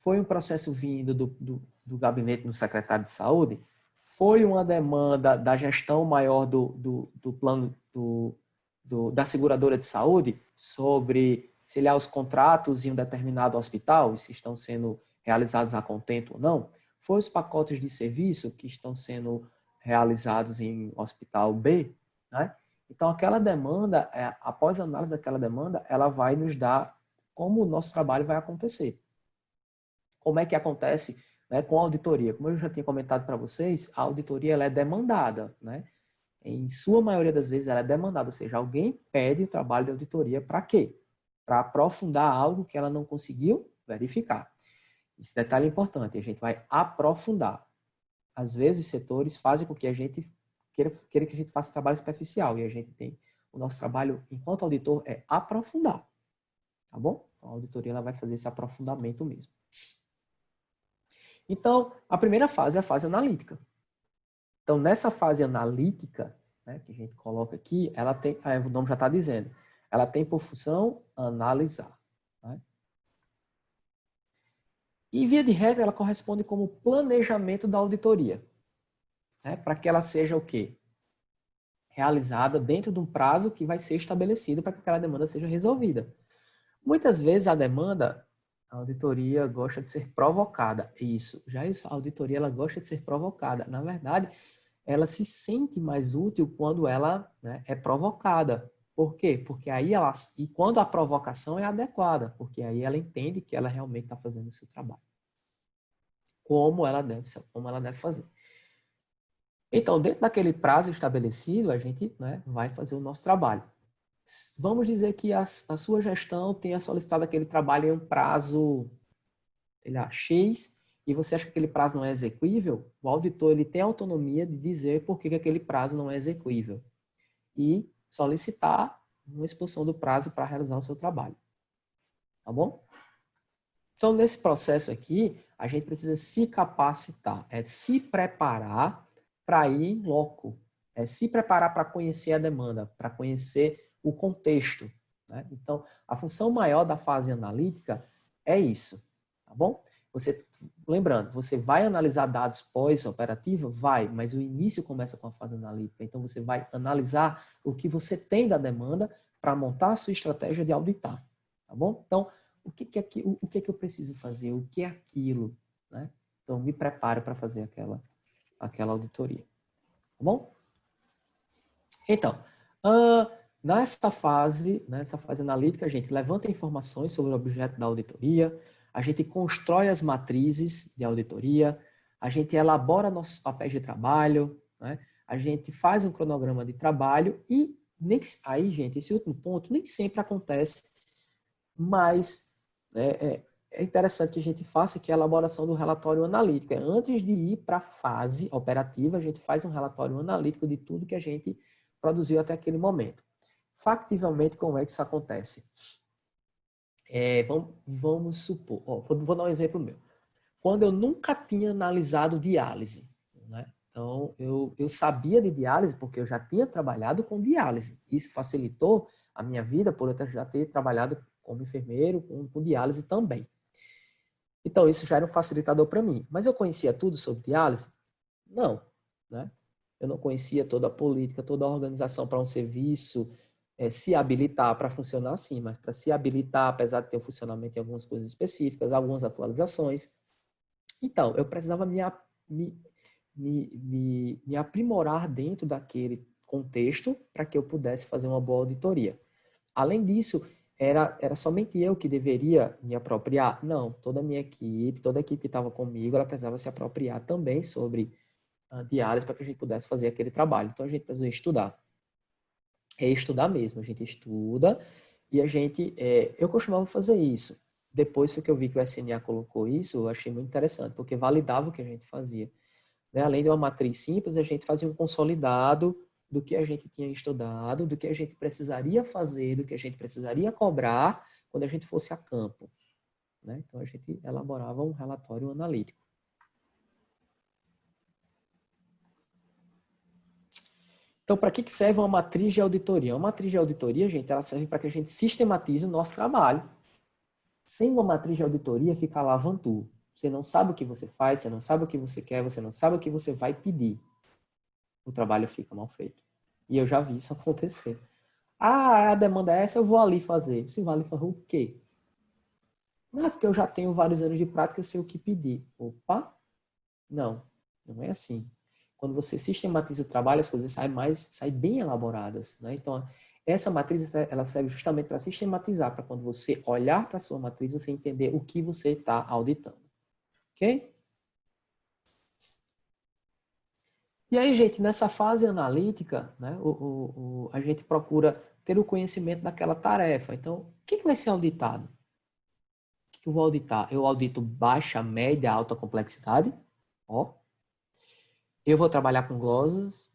Foi um processo vindo do gabinete do secretário de saúde? Foi uma demanda da gestão maior do plano da seguradora de saúde sobre se os contratos em um determinado hospital, se estão sendo realizados a contento ou não? foi os pacotes de serviço que estão sendo realizados em hospital B, né? Então, aquela demanda, após a análise daquela demanda, ela vai nos dar como o nosso trabalho vai acontecer. Como é que acontece, né, com a auditoria? Como eu já tinha comentado para vocês, a auditoria ela é demandada, né? Em sua maioria das vezes ela é demandada, ou seja, alguém pede o trabalho de auditoria para quê? Para aprofundar algo que ela não conseguiu verificar. Esse detalhe é importante, a gente vai aprofundar. Às vezes, setores fazem com que a gente queira que a gente faça trabalho superficial, e a gente tem o nosso trabalho, enquanto auditor, é aprofundar. Tá bom? Então, a auditoria ela vai fazer esse aprofundamento mesmo. Então, a primeira fase é a fase analítica. Então, nessa fase analítica, né, que a gente coloca aqui, ela tem, o nome já está dizendo, ela tem por função analisar. Né? E, via de regra, ela corresponde como planejamento da auditoria. Né, para que ela seja o quê? Realizada dentro de um prazo que vai ser estabelecido para que aquela demanda seja resolvida. Muitas vezes a demanda, a auditoria gosta de ser provocada. Isso, a auditoria ela gosta de ser provocada. Na verdade, ela se sente mais útil quando ela, né, é provocada. Por quê? Porque aí e quando a provocação é adequada, porque aí ela entende que ela realmente está fazendo o seu trabalho. Como ela deve fazer. Então, dentro daquele prazo estabelecido, a gente, né, vai fazer o nosso trabalho. Vamos dizer que a sua gestão tenha solicitado aquele trabalho em um prazo, sei lá, X, e você acha que aquele prazo não é execuível, o auditor ele tem a autonomia de dizer por que aquele prazo não é execuível e solicitar uma expulsão do prazo para realizar o seu trabalho. Tá bom? Então, nesse processo aqui, a gente precisa se capacitar, é se preparar para ir em loco, é se preparar para conhecer a demanda, para conhecer o contexto. Né? Então, a função maior da fase analítica é isso, tá bom? Lembrando, você vai analisar dados pós-operativa? Vai, mas o início começa com a fase analítica. Então, você vai analisar o que você tem da demanda para montar a sua estratégia de auditar, tá bom? Então, o que é que eu preciso fazer? O que é aquilo? Né? Então, me preparo para fazer aquela auditoria. Tá bom? Então, nessa fase analítica, a gente levanta informações sobre o objeto da auditoria, a gente constrói as matrizes de auditoria, a gente elabora nossos papéis de trabalho, né? A gente faz um cronograma de trabalho e aí, gente, esse último ponto nem sempre acontece, mas é interessante que a gente faça que a elaboração do relatório analítico. Antes de ir para a fase operativa, a gente faz um relatório analítico de tudo que a gente produziu até aquele momento. Factivelmente, como é que isso acontece? Vamos supor, vou dar um exemplo meu. Quando eu nunca tinha analisado diálise, né? Então, eu sabia de diálise porque eu já tinha trabalhado com diálise. Isso facilitou a minha vida por eu já ter trabalhado como enfermeiro, com diálise também. Então, isso já era um facilitador para mim. Mas eu conhecia tudo sobre diálise? Não, né? Eu não conhecia toda a política, toda a organização para um serviço se habilitar para funcionar assim, mas para se habilitar, apesar de ter um funcionamento em algumas coisas específicas, algumas atualizações. Então, eu precisava me aprimorar dentro daquele contexto para que eu pudesse fazer uma boa auditoria. Além disso, era somente eu que deveria me apropriar? Não, toda a minha equipe, toda a equipe que estava comigo, ela precisava se apropriar também sobre diárias para que a gente pudesse fazer aquele trabalho. Então, a gente precisou estudar. É estudar mesmo, a gente estuda e a gente... eu costumava fazer isso. Depois foi que eu vi que o SNA colocou isso, eu achei muito interessante, porque validava o que a gente fazia. Né? Além de uma matriz simples, a gente fazia um consolidado do que a gente tinha estudado, do que a gente precisaria fazer, do que a gente precisaria cobrar quando a gente fosse a campo. Né? Então, a gente elaborava um relatório analítico. Então, para que serve uma matriz de auditoria? Uma matriz de auditoria, gente, ela serve para que a gente sistematize o nosso trabalho. Sem uma matriz de auditoria, fica lá vantu. Você não sabe o que você faz, você não sabe o que você quer, você não sabe o que você vai pedir. O trabalho fica mal feito. E eu já vi isso acontecer. A demanda é essa, eu vou ali fazer. Você vai ali fazer o quê? Não é porque eu já tenho vários anos de prática, eu sei o que pedir. Opa! Não, não é assim. Quando você sistematiza o trabalho, as coisas saem bem elaboradas, né? Então, essa matriz, ela serve justamente para sistematizar, para quando você olhar para a sua matriz, você entender o que você está auditando. Ok? E aí, gente, nessa fase analítica, né, a gente procura ter o conhecimento daquela tarefa. Então, o que vai ser auditado? O que eu vou auditar? Eu audito baixa, média, alta complexidade. Ó. Eu vou trabalhar com glosas.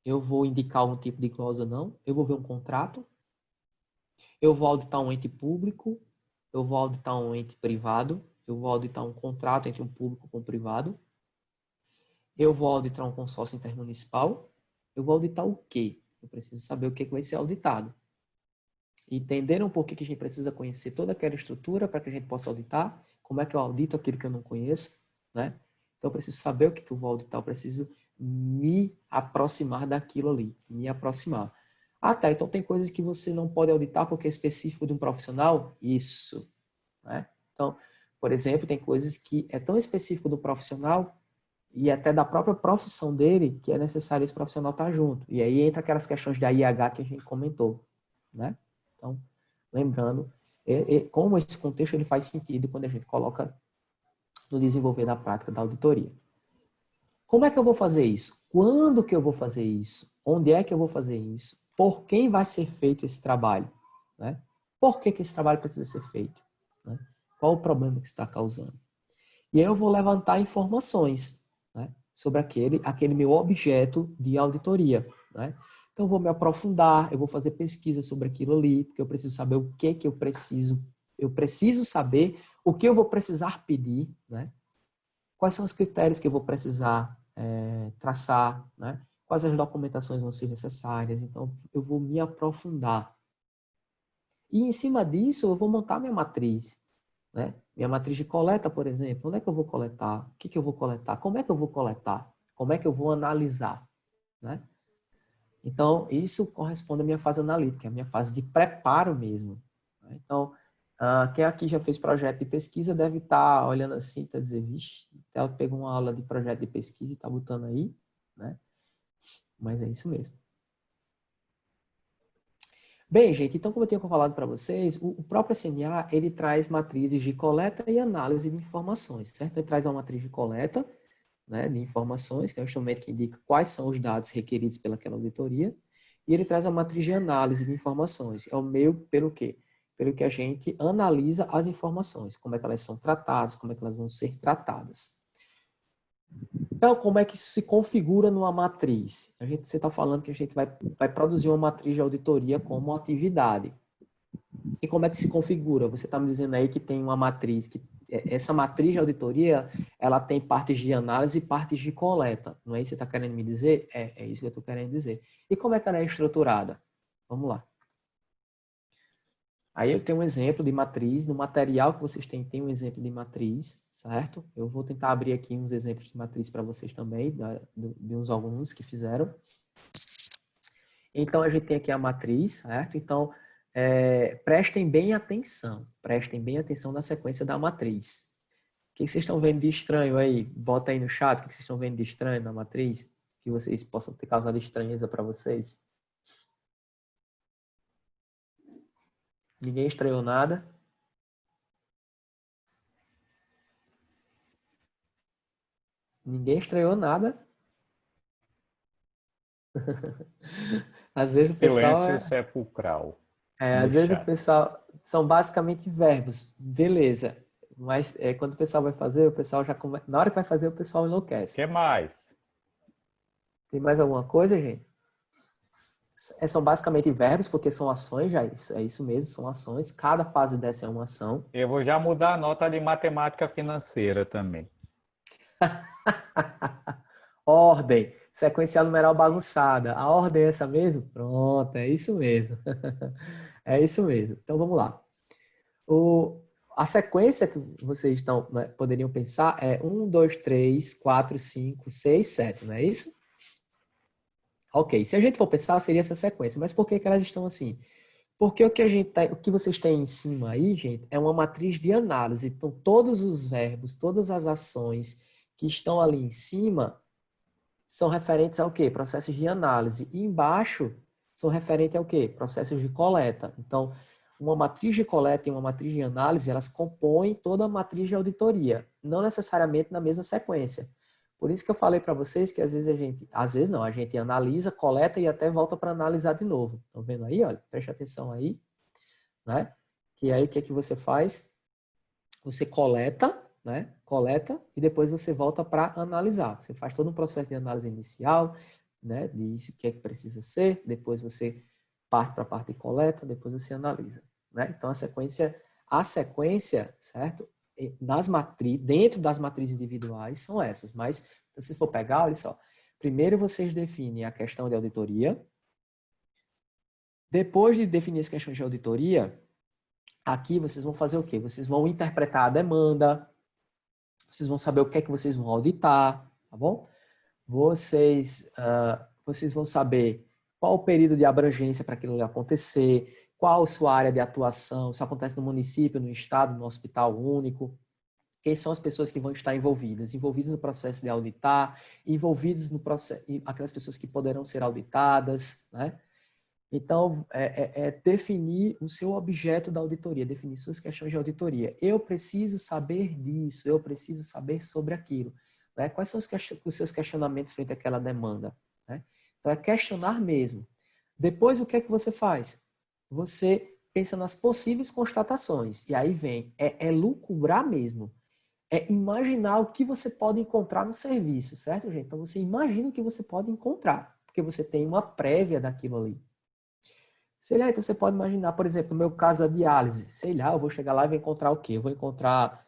Eu vou indicar um tipo de glosa ou não. Eu vou ver um contrato. Eu vou auditar um ente público. Eu vou auditar um ente privado. Eu vou auditar um contrato entre um público com um privado. Eu vou auditar um consórcio intermunicipal. Eu vou auditar o quê? Eu preciso saber o que vai ser auditado. Entenderam por que a gente precisa conhecer toda aquela estrutura para que a gente possa auditar? Como é que eu audito aquilo que eu não conheço? Né? Então, eu preciso saber o que eu vou auditar. Eu preciso me aproximar daquilo ali. Me aproximar. Ah, tá. Então, tem coisas que você não pode auditar porque é específico de um profissional? Isso. Né? Então, por exemplo, tem coisas que é tão específico do profissional e até da própria profissão dele que é necessário esse profissional estar junto. E aí entra aquelas questões da IH que a gente comentou, né? Então, lembrando, como esse contexto ele faz sentido quando a gente coloca no desenvolver da prática da auditoria. Como é que eu vou fazer isso? Quando que eu vou fazer isso? Onde é que eu vou fazer isso? Por quem vai ser feito esse trabalho? Né? Por que esse trabalho precisa ser feito? Né? Qual o problema que está causando? E aí eu vou levantar informações, né, sobre aquele meu objeto de auditoria. Né? Então, eu vou me aprofundar, eu vou fazer pesquisa sobre aquilo ali, porque eu preciso saber o que eu preciso. Eu preciso saber o que eu vou precisar pedir, né? Quais são os critérios que eu vou precisar traçar, né? Quais as documentações vão ser necessárias. Então, eu vou me aprofundar. E, em cima disso, eu vou montar minha matriz. Né? Minha matriz de coleta, por exemplo, onde é que eu vou coletar? O que eu vou coletar? Como é que eu vou coletar? Como é que eu vou analisar? Né? Então, isso corresponde à minha fase analítica, à minha fase de preparo mesmo. Né? Então, quem aqui já fez projeto de pesquisa deve estar olhando assim, tá dizendo, vixe, ela pegou uma aula de projeto de pesquisa e está botando aí, né? Mas é isso mesmo. Bem, gente, então como eu tinha falado para vocês, o próprio SNA, ele traz matrizes de coleta e análise de informações, certo? Ele traz uma matriz de coleta, né, de informações, que é um instrumento que indica quais são os dados requeridos pelaquela auditoria, e ele traz a matriz de análise de informações. É o meio pelo quê? Pelo que a gente analisa as informações, como é que elas são tratadas, como é que elas vão ser tratadas. Então, como é que isso se configura numa matriz? Você está falando que a gente vai produzir uma matriz de auditoria como atividade. E como é que se configura? Você está me dizendo aí que tem uma matriz, que essa matriz de auditoria, ela tem partes de análise e partes de coleta. Não é isso que você está querendo me dizer? É isso que eu estou querendo dizer. E como é que ela é estruturada? Vamos lá. Aí eu tenho um exemplo de matriz, no material que vocês têm, tem um exemplo de matriz, certo? Eu vou tentar abrir aqui uns exemplos de matriz para vocês também, de uns alunos que fizeram. Então, a gente tem aqui a matriz, certo? Então, prestem bem atenção na sequência da matriz. O que vocês estão vendo de estranho aí? Bota aí no chat o que vocês estão vendo de estranho na matriz, que vocês possam ter causado estranheza para vocês. Ninguém estranhou nada? Ninguém estranhou nada? Às vezes o pessoal Silêncio sepulcral no às vezes o chat. pessoal são basicamente verbos, beleza. Mas quando o pessoal vai fazer, o pessoal já na hora que vai fazer, o pessoal O enlouquece. que mais? Tem mais alguma coisa, gente? São basicamente verbos, porque são ações, já é isso mesmo, são ações. Cada fase dessa é uma ação. Eu vou já mudar a nota de matemática financeira também. Ordem, sequencial numeral bagunçada. A ordem é essa mesmo? Pronto, é isso mesmo. É isso mesmo. Então vamos lá. A sequência que vocês poderiam pensar é 1, 2, 3, 4, 5, 6, 7, não é isso? Ok, se a gente for pensar, seria essa sequência. Mas por que elas estão assim? Porque o que vocês têm em cima aí, gente, é uma matriz de análise. Então, todos os verbos, todas as ações que estão ali em cima são referentes ao quê? Processos de análise. E embaixo são referentes ao quê? Processos de coleta. Então, uma matriz de coleta e uma matriz de análise, elas compõem toda a matriz de auditoria, não necessariamente na mesma sequência. Por isso que eu falei para vocês que às vezes a gente analisa, coleta e até volta para analisar de novo. Estão vendo aí? Olha, preste atenção aí, né? Que aí o que é que você faz? Você coleta, né? Coleta e depois você volta para analisar. Você faz todo um processo de análise inicial, né? Diz o que é que precisa ser, depois você parte para a parte de coleta, depois você analisa, né? Então a sequência, certo? Dentro das matrizes individuais são essas, mas se for pegar, olha só. Primeiro vocês definem a questão de auditoria. Depois de definir as questões de auditoria, aqui vocês vão fazer o quê? Vocês vão interpretar a demanda, vocês vão saber o que é que vocês vão auditar, tá bom? Vocês vão saber qual o período de abrangência para aquilo acontecer, qual a sua área de atuação, se acontece no município, no estado, no hospital único, quem são as pessoas que vão estar envolvidas no processo de auditar, envolvidas no processo, aquelas pessoas que poderão ser auditadas, né? Então, definir o seu objeto da auditoria, definir suas questões de auditoria. Eu preciso saber disso, eu preciso saber sobre aquilo, né? Quais são os seus questionamentos frente àquela demanda, né? Então, é questionar mesmo. Depois, o que é que você faz? Você pensa nas possíveis constatações. E aí vem, lucubrar mesmo. É imaginar o que você pode encontrar no serviço, certo, gente? Então, você imagina o que você pode encontrar, porque você tem uma prévia daquilo ali. Sei lá, então você pode imaginar, por exemplo, no meu caso da diálise. Sei lá, eu vou chegar lá e vou encontrar o quê? Eu vou encontrar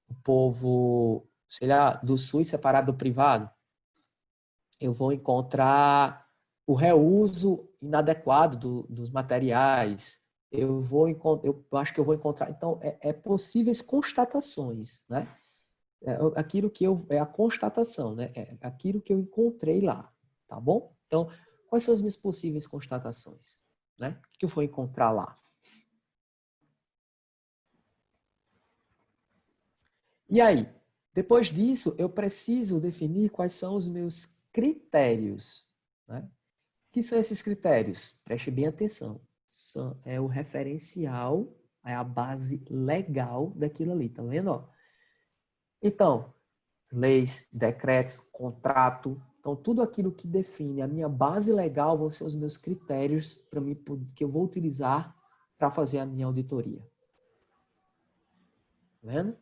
o povo, sei lá, do SUS separado do privado. Eu vou encontrar o reuso inadequado dos materiais. Eu acho que eu vou encontrar. Então, possíveis constatações, né? É a constatação, né? É aquilo que eu encontrei lá, tá bom? Então, quais são as minhas possíveis constatações, né? O que eu vou encontrar lá? E aí, depois disso, eu preciso definir quais são os meus critérios, né? O que são esses critérios? Preste bem atenção. É o referencial, é a base legal daquilo ali, tá vendo? Ó? Então, leis, decretos, contrato. Então, tudo aquilo que define a minha base legal vão ser os meus critérios para mim, que eu vou utilizar para fazer a minha auditoria. Tá vendo?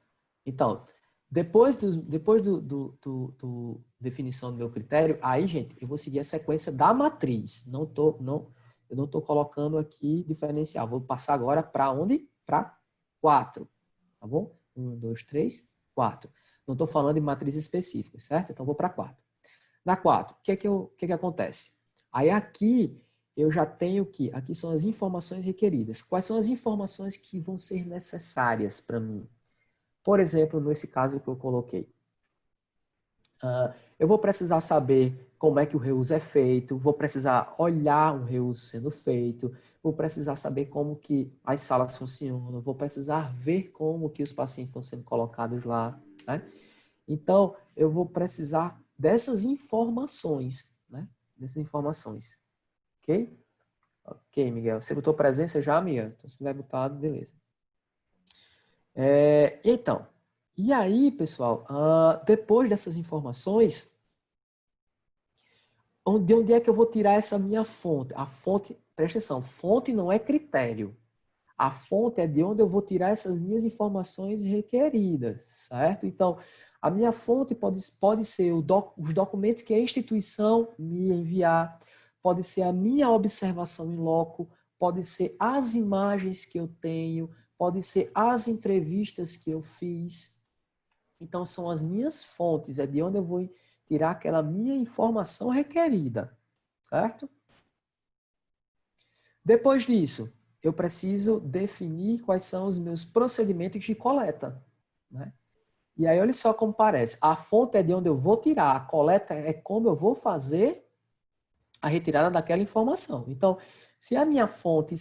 Então, depois do definição do meu critério, aí, gente, eu vou seguir a sequência da matriz. Eu não estou colocando aqui diferencial. Vou passar agora para onde? Para 4. Tá bom? 1, 2, 3, 4. Não estou falando de matriz específica, certo? Então, vou para 4. Na 4, o que acontece? Aí aqui, eu já tenho que... Aqui são as informações requeridas. Quais são as informações que vão ser necessárias para mim? Por exemplo, nesse caso que eu coloquei. Eu vou precisar saber como é que o reuso é feito, vou precisar olhar o reuso sendo feito, vou precisar saber como que as salas funcionam, vou precisar ver como que os pacientes estão sendo colocados lá, né? Então, eu vou precisar dessas informações, né? Dessas informações, ok? Ok, Miguel. Você botou presença já, Miguel? Então, se tiver botado, beleza. Então, e aí, pessoal, depois dessas informações, de onde é que eu vou tirar essa minha fonte? A fonte, presta atenção, fonte não é critério. A fonte é de onde eu vou tirar essas minhas informações requeridas, certo? Então, a minha fonte pode ser os documentos que a instituição me enviar, pode ser a minha observação em loco, pode ser as imagens que eu tenho, pode ser as entrevistas que eu fiz. Então, são as minhas fontes, é de onde eu vou tirar aquela minha informação requerida, certo? Depois disso, eu preciso definir quais são os meus procedimentos de coleta, né? E aí, olha só como parece. A fonte é de onde eu vou tirar, a coleta é como eu vou fazer a retirada daquela informação. Então, se a minha fonte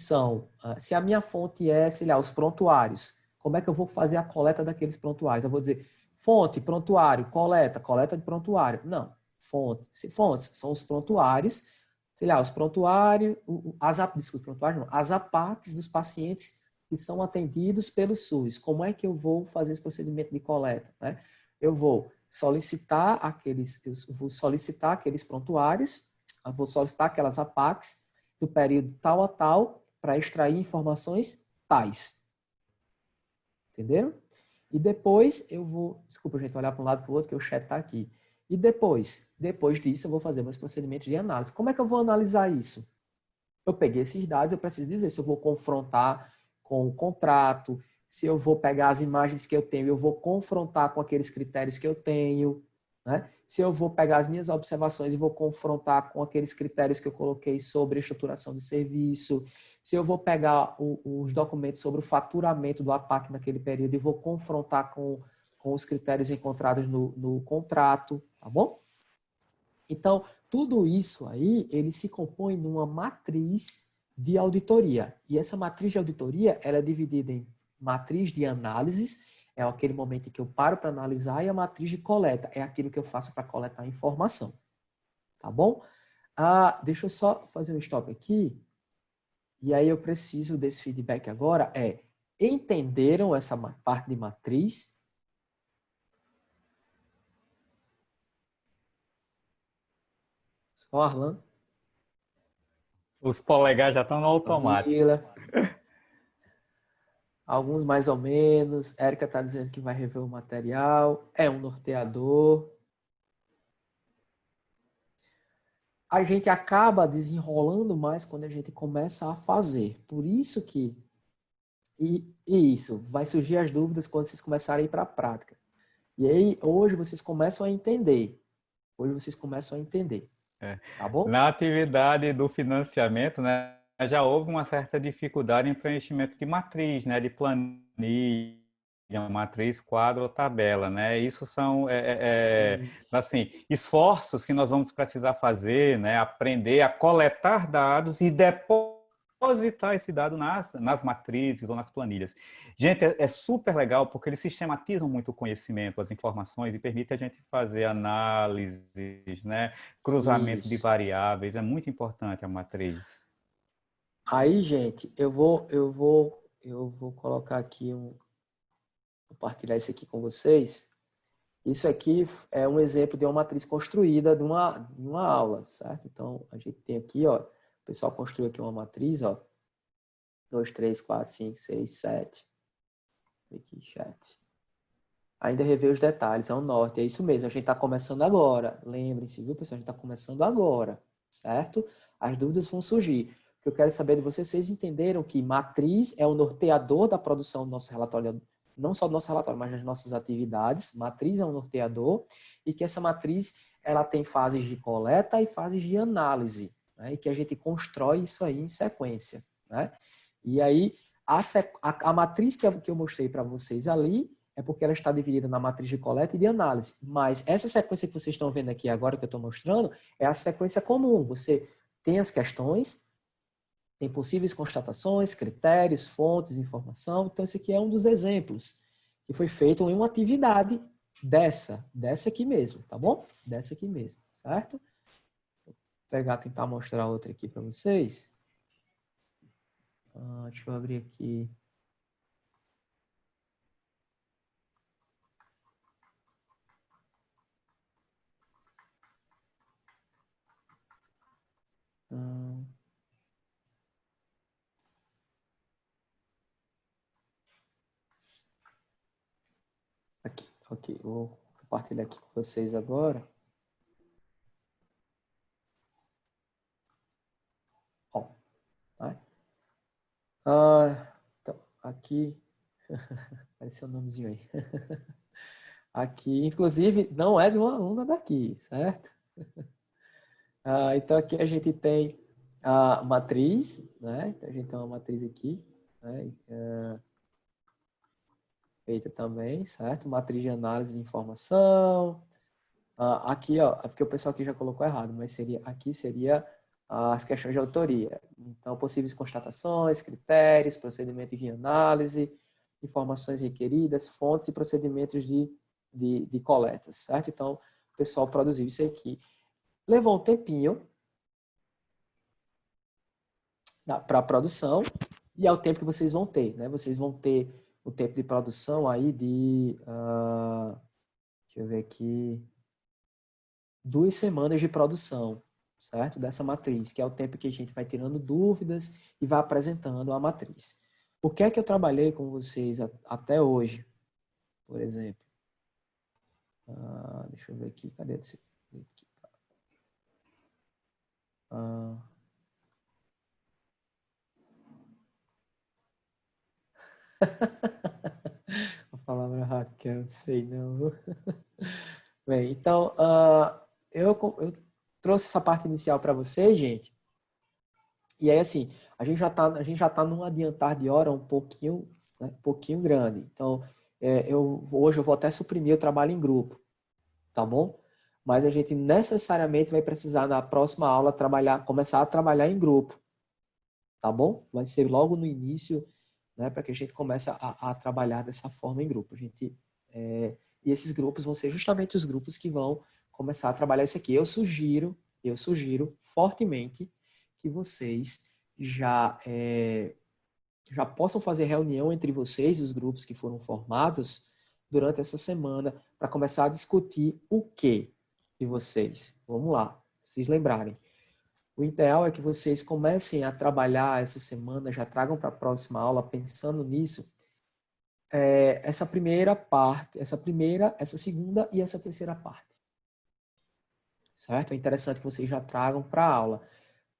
é, sei lá, os prontuários, como é que eu vou fazer a coleta daqueles prontuários? Eu vou dizer, Fonte, prontuário, coleta de prontuário. Não, fontes são os prontuários, sei lá, os prontuários, as APACs dos pacientes que são atendidos pelo SUS. Como é que eu vou fazer esse procedimento de coleta, né? Eu vou solicitar aqueles prontuários, eu vou solicitar aquelas APACs do período tal a tal para extrair informações tais. Entenderam? E depois eu vou... Desculpa, gente, olhar para um lado para o outro, que o chat está aqui. E depois disso, eu vou fazer meus procedimentos de análise. Como é que eu vou analisar isso? Eu peguei esses dados, eu preciso dizer se eu vou confrontar com o contrato, se eu vou pegar as imagens que eu tenho, eu vou confrontar com aqueles critérios que eu tenho, né? Se eu vou pegar as minhas observações e vou confrontar com aqueles critérios que eu coloquei sobre a estruturação do serviço, se eu vou pegar os documentos sobre o faturamento do APAC naquele período e vou confrontar com os critérios encontrados no contrato, tá bom? Então, tudo isso aí, ele se compõe numa matriz de auditoria. E essa matriz de auditoria, ela é dividida em matriz de análises, é aquele momento em que eu paro para analisar, e a matriz de coleta, é aquilo que eu faço para coletar informação. Tá bom? Deixa eu só fazer um stop aqui. E aí eu preciso desse feedback agora, entenderam essa parte de matriz? Só Arlan? Os polegares já estão no automático. Camila. Alguns mais ou menos. Érica está dizendo que vai rever o material. É um norteador. A gente acaba desenrolando mais quando a gente começa a fazer. Por isso que... E isso, vai surgir as dúvidas quando vocês começarem a ir para a prática. E aí, hoje vocês começam a entender. Tá bom? Na atividade do financiamento, né, já houve uma certa dificuldade em preenchimento de matriz, né, de planilha, matriz, quadro ou tabela, né? Isso são assim, esforços que nós vamos precisar fazer, né? Aprender a coletar dados e depositar esse dado nas matrizes ou nas planilhas. Gente, é super legal porque eles sistematizam muito o conhecimento, as informações e permite a gente fazer análises, né? Cruzamento de variáveis. É muito importante a matriz. Aí, gente, eu vou colocar aqui compartilhar isso aqui com vocês. Isso aqui é um exemplo de uma matriz construída de uma aula, certo? Então, a gente tem aqui, ó, o pessoal construiu aqui uma matriz, ó, 2, 3, 4, 5, 6, 7. Aqui, chat. Ainda rever os detalhes, é o norte, é isso mesmo, a gente está começando agora. Lembrem-se, viu, pessoal? A gente está começando agora, certo? As dúvidas vão surgir. O que eu quero saber de vocês entenderam que matriz é o norteador da produção do nosso relatório, não só do nosso relatório, mas das nossas atividades. Matriz é um norteador e que essa matriz ela tem fases de coleta e fases de análise, né? E que a gente constrói isso aí em sequência, né? E aí, a matriz que eu mostrei para vocês ali é porque ela está dividida na matriz de coleta e de análise. Mas essa sequência que vocês estão vendo aqui agora, que eu estou mostrando, é a sequência comum. Você tem as questões, tem possíveis constatações, critérios, fontes, informação. Então, esse aqui é um dos exemplos que foi feito em uma atividade dessa aqui mesmo, tá bom? Dessa aqui mesmo, certo? Vou tentar mostrar outra aqui para vocês. Deixa eu abrir aqui. Aqui, ok. Vou compartilhar aqui com vocês agora. Ó, tá? Então, aqui, apareceu um nomezinho aí. Aqui, inclusive, não é de uma aluna daqui, certo? Então, aqui a gente tem a matriz, né? Então, a gente tem uma matriz aqui, né? Feita também, certo? Matriz de análise de informação. Aqui, ó, é porque o pessoal aqui já colocou errado, mas aqui seria as questões de autoria. Então, possíveis constatações, critérios, procedimento de análise, informações requeridas, fontes e procedimentos de de coletas, certo? Então, o pessoal produziu isso aqui. Levou um tempinho para a produção e é o tempo que vocês vão ter, né? Vocês vão ter o tempo de produção aí de, deixa eu ver aqui, 2 semanas de produção, certo? Dessa matriz, que é o tempo que a gente vai tirando dúvidas e vai apresentando a matriz. Por que é que eu trabalhei com vocês até hoje, por exemplo? Deixa eu ver aqui, cadê esse? A palavra Raquel, sei não. Bem, então, eu trouxe essa parte inicial para vocês, gente. E aí, assim, a gente já tá num adiantar de hora um pouquinho, né, um pouquinho grande. Então, hoje eu vou até suprimir o trabalho em grupo, tá bom? Mas a gente necessariamente vai precisar, na próxima aula, começar a trabalhar em grupo, tá bom? Vai ser logo no início, né, para que a gente comece a trabalhar dessa forma em grupo. E esses grupos vão ser justamente os grupos que vão começar a trabalhar isso aqui. Eu sugiro fortemente que vocês já possam fazer reunião entre vocês, os grupos que foram formados, durante essa semana, para começar a discutir o que de vocês. Vamos lá, vocês lembrarem. O ideal é que vocês comecem a trabalhar essa semana, já tragam para a próxima aula, pensando nisso, essa primeira parte, essa segunda e essa terceira parte. Certo? É interessante que vocês já tragam para a aula.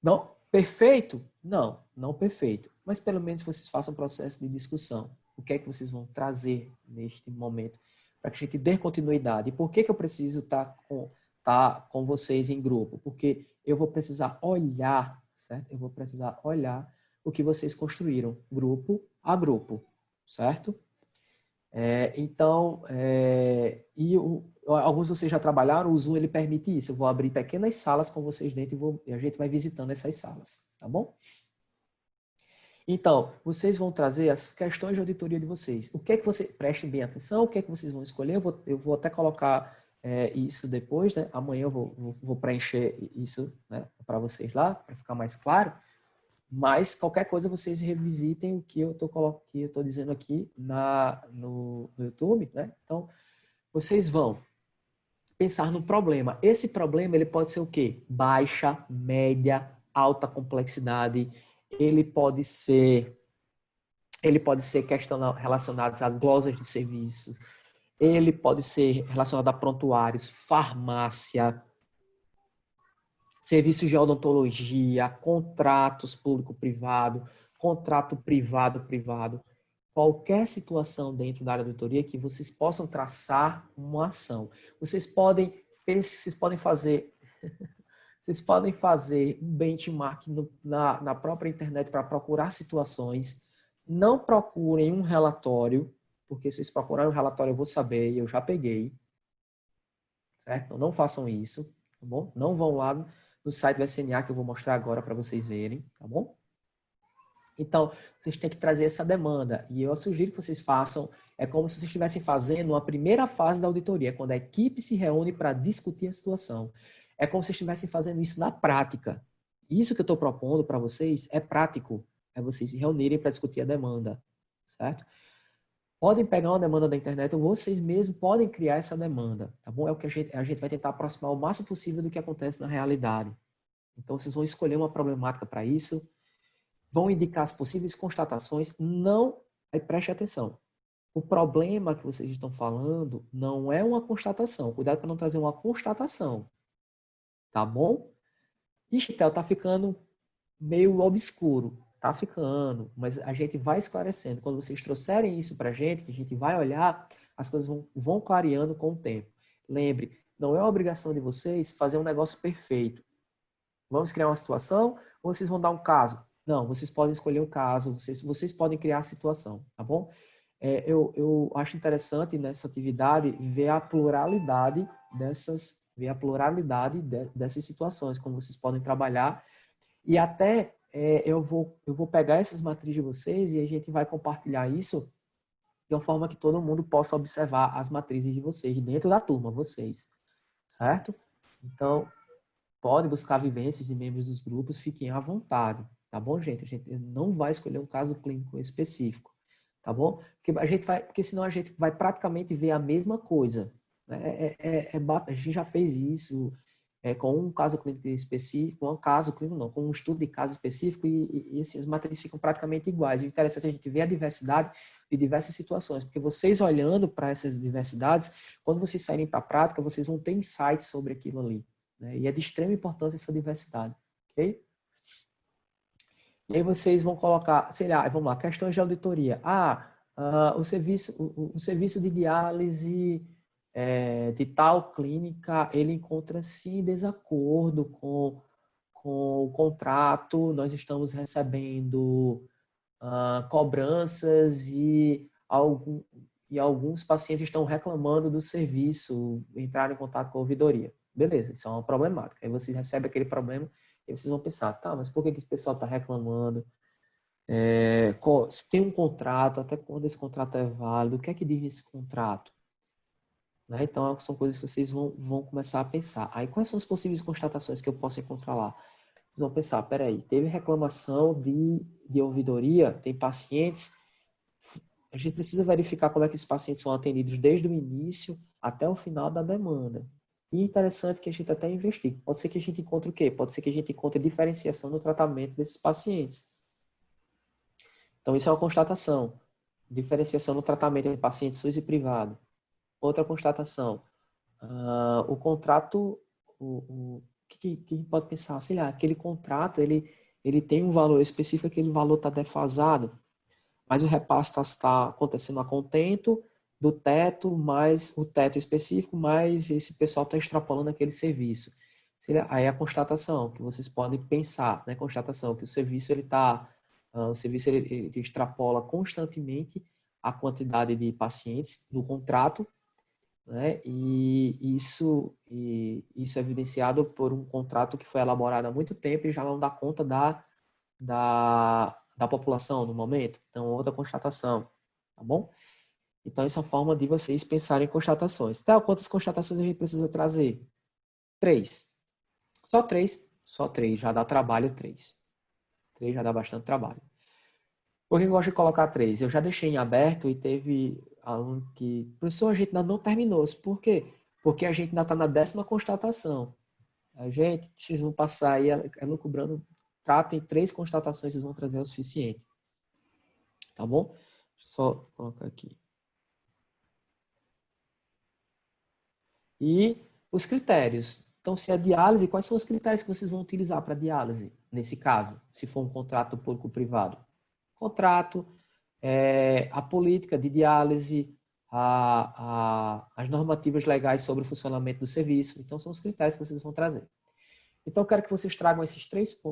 Não perfeito? Não perfeito. Mas pelo menos vocês façam um processo de discussão. O que é que vocês vão trazer neste momento para que a gente dê continuidade? E por que eu preciso estar com vocês em grupo? Porque eu vou precisar olhar, certo? Eu vou precisar olhar o que vocês construíram, grupo a grupo, certo? Alguns de vocês já trabalharam, o Zoom ele permite isso. Eu vou abrir pequenas salas com vocês dentro e a gente vai visitando essas salas, tá bom? Então, vocês vão trazer as questões de auditoria de vocês. O que é que vocês... Prestem bem atenção, o que é que vocês vão escolher. Eu vou até colocar isso depois, né? Amanhã eu vou preencher isso, né, para vocês lá, para ficar mais claro. Mas qualquer coisa vocês revisitem o que eu estou dizendo aqui no YouTube, né? Então, vocês vão pensar no problema. Esse problema ele pode ser o quê? Baixa, média, alta complexidade. Ele pode ser questão relacionadas a glosas de serviço. Ele pode ser relacionado a prontuários, farmácia, serviços de odontologia, contratos público-privado, contrato privado-privado, qualquer situação dentro da área de auditoria que vocês possam traçar uma ação. Vocês podem fazer um benchmark na própria internet para procurar situações. Não procurem um relatório, porque se vocês procurarem um relatório eu vou saber, eu já peguei. Certo? Então, não façam isso, tá bom? Não vão lá no site do SNA que eu vou mostrar agora para vocês verem, tá bom? Então, vocês têm que trazer essa demanda. E eu sugiro que vocês façam, é como se vocês estivessem fazendo a primeira fase da auditoria, quando a equipe se reúne para discutir a situação. É como se vocês estivessem fazendo isso na prática. Isso que eu estou propondo para vocês é prático. É vocês se reunirem para discutir a demanda, certo? Podem pegar uma demanda da internet ou vocês mesmos podem criar essa demanda, tá bom? É o que a gente vai tentar aproximar o máximo possível do que acontece na realidade. Então, vocês vão escolher uma problemática para isso, vão indicar as possíveis constatações, aí preste atenção. O problema que vocês estão falando não é uma constatação. Cuidado para não trazer uma constatação, tá bom? Ixi, tá ficando meio obscuro. Tá ficando, mas a gente vai esclarecendo. Quando vocês trouxerem isso para a gente, que a gente vai olhar, as coisas vão clareando com o tempo. Lembre, não é uma obrigação de vocês fazer um negócio perfeito. Vamos criar uma situação ou vocês vão dar um caso? Não, vocês podem escolher um caso, vocês podem criar a situação, tá bom? Eu acho interessante nessa atividade ver a pluralidade dessas situações, como vocês podem trabalhar e até eu vou pegar essas matrizes de vocês e a gente vai compartilhar isso de uma forma que todo mundo possa observar as matrizes de vocês, dentro da turma, vocês, certo? Então, pode buscar vivências de membros dos grupos, fiquem à vontade, tá bom, gente? A gente não vai escolher um caso clínico específico, tá bom? Porque senão a gente vai praticamente ver a mesma coisa, né? A gente já fez isso com um caso clínico específico, com um caso clínico não, com um estudo de caso específico e assim, as matrizes ficam praticamente iguais. O interessante é a gente ver a diversidade de diversas situações, porque vocês olhando para essas diversidades, quando vocês saírem para a prática, vocês vão ter insights sobre aquilo ali, né? E é de extrema importância essa diversidade, ok? E aí vocês vão colocar, sei lá, vamos lá, questões de auditoria. O serviço de diálise de tal clínica, ele encontra-se em desacordo com o contrato, nós estamos recebendo cobranças e alguns pacientes estão reclamando do serviço, entraram em contato com a ouvidoria. Beleza, isso é uma problemática. Aí vocês recebem aquele problema e vocês vão pensar, tá, mas por que esse pessoal está reclamando? Se tem um contrato, até quando esse contrato é válido, o que é que diz nesse contrato? Né? Então, são coisas que vocês vão começar a pensar. Aí, quais são as possíveis constatações que eu posso encontrar lá? Vocês vão pensar, peraí, teve reclamação de ouvidoria, tem pacientes, a gente precisa verificar como é que esses pacientes são atendidos desde o início até o final da demanda. E é interessante que a gente até investigue. Pode ser que a gente encontre o quê? Pode ser que a gente encontre diferenciação no tratamento desses pacientes. Então, isso é uma constatação. Diferenciação no tratamento entre paciente SUS e privado. Outra constatação. O contrato, o que pode pensar? Sei lá, aquele contrato, ele tem um valor específico, aquele valor está defasado, mas o repasse está acontecendo a contento do teto, mais o teto específico, mais esse pessoal está extrapolando aquele serviço. Aí a constatação que vocês podem pensar, né? Constatação que o serviço ele extrapola constantemente a quantidade de pacientes no contrato, né? E isso é evidenciado por um contrato que foi elaborado há muito tempo e já não dá conta da população no momento. Então, outra constatação, tá bom? Então, essa é a forma de vocês pensarem em constatações. Tá, quantas constatações a gente precisa trazer? 3. Só 3? Só 3, já dá trabalho 3. 3 já dá bastante trabalho. Por que eu gosto de colocar 3? Eu já deixei em aberto e teve aluno que... Professor, a gente ainda não terminou. Por quê? Porque a gente ainda está na 10ª constatação. A gente, vocês vão passar aí, cobrando, tratem 3 constatações, vocês vão trazer o suficiente. Tá bom? Deixa eu só colocar aqui. E os critérios. Então, se é diálise, quais são os critérios que vocês vão utilizar para diálise, nesse caso, se for um contrato público-privado? Contrato, a política de diálise, as normativas legais sobre o funcionamento do serviço. Então, são os critérios que vocês vão trazer. Então, eu quero que vocês tragam esses 3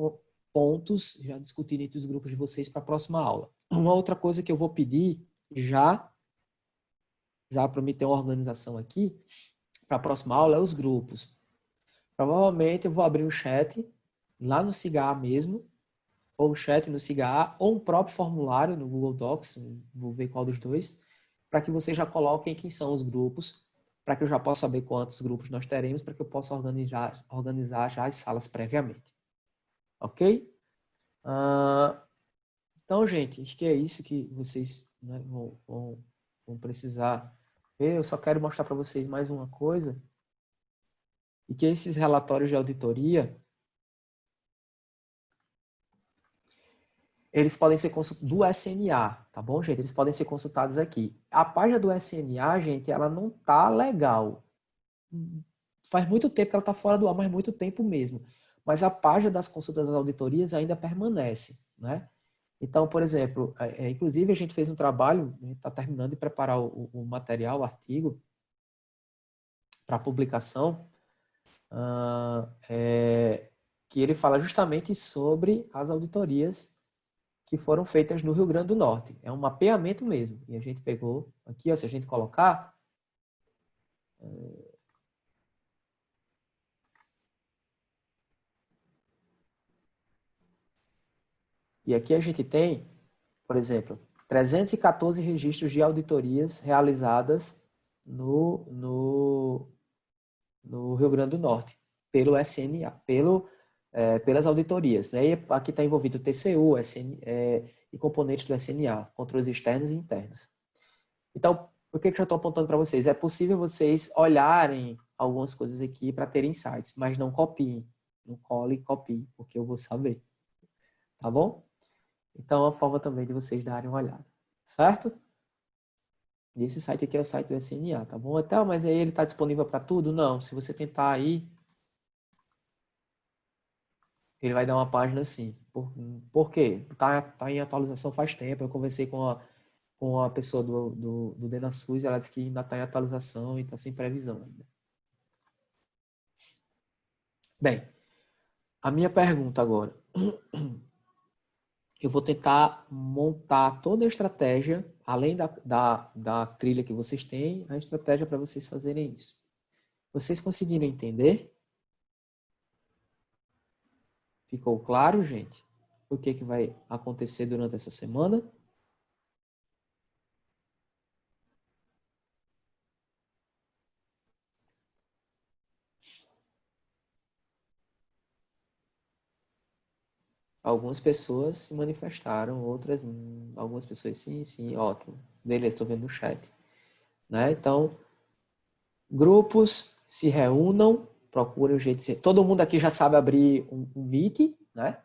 pontos, já discutindo entre os grupos de vocês, para a próxima aula. Uma outra coisa que eu vou pedir, já para me ter uma organização aqui, para a próxima aula, é os grupos. Provavelmente eu vou abrir um chat lá no Cigar mesmo, ou um chat no Cigar, ou um próprio formulário no Google Docs, vou ver qual dos dois, para que vocês já coloquem quem são os grupos, para que eu já possa saber quantos grupos nós teremos, para que eu possa organizar já as salas previamente. Ok? Então, gente, acho que é isso que vocês, né, vão precisar ver. Eu só quero mostrar para vocês mais uma coisa, e que esses relatórios de auditoria, eles podem ser consultados do SNA, tá bom, gente? Eles podem ser consultados aqui. A página do SNA, gente, ela não tá legal. Faz muito tempo que ela tá fora do ar, mas muito tempo mesmo. Mas a página das consultas das auditorias ainda permanece, né? Então, por exemplo, inclusive a gente fez um trabalho, a gente está terminando de preparar o material, o artigo, para publicação, que ele fala justamente sobre as auditorias que foram feitas no Rio Grande do Norte. É um mapeamento mesmo. E a gente pegou aqui, ó, se a gente colocar... E aqui a gente tem, por exemplo, 314 registros de auditorias realizadas no Rio Grande do Norte, pelo SNA, pelas auditorias, né? E aqui está envolvido o TCU, e componentes do SNA, controles externos e internos. Então, o que eu já estou apontando para vocês? É possível vocês olharem algumas coisas aqui para terem insights, mas não copiem. Não cole e copiem, porque eu vou saber. Tá bom? Então, é uma forma também de vocês darem uma olhada. Certo? E esse site aqui é o site do SNA, tá bom? Então, mas aí ele está disponível para tudo? Não. Se você tentar aí, ele vai dar uma página assim. Por quê? Tá em atualização faz tempo. Eu conversei com a pessoa do DenaSUS, ela disse que ainda está em atualização e está sem previsão ainda. Bem, a minha pergunta agora. Eu vou tentar montar toda a estratégia, além da trilha que vocês têm, a estratégia para vocês fazerem isso. Vocês conseguiram entender? Ficou claro, gente? O que vai acontecer durante essa semana? Algumas pessoas se manifestaram, outras não. Algumas pessoas sim, ótimo. Beleza, estou vendo no chat. Né? Então, grupos se reúnam, procurem o jeito de ser. Todo mundo aqui já sabe abrir um Meet, né?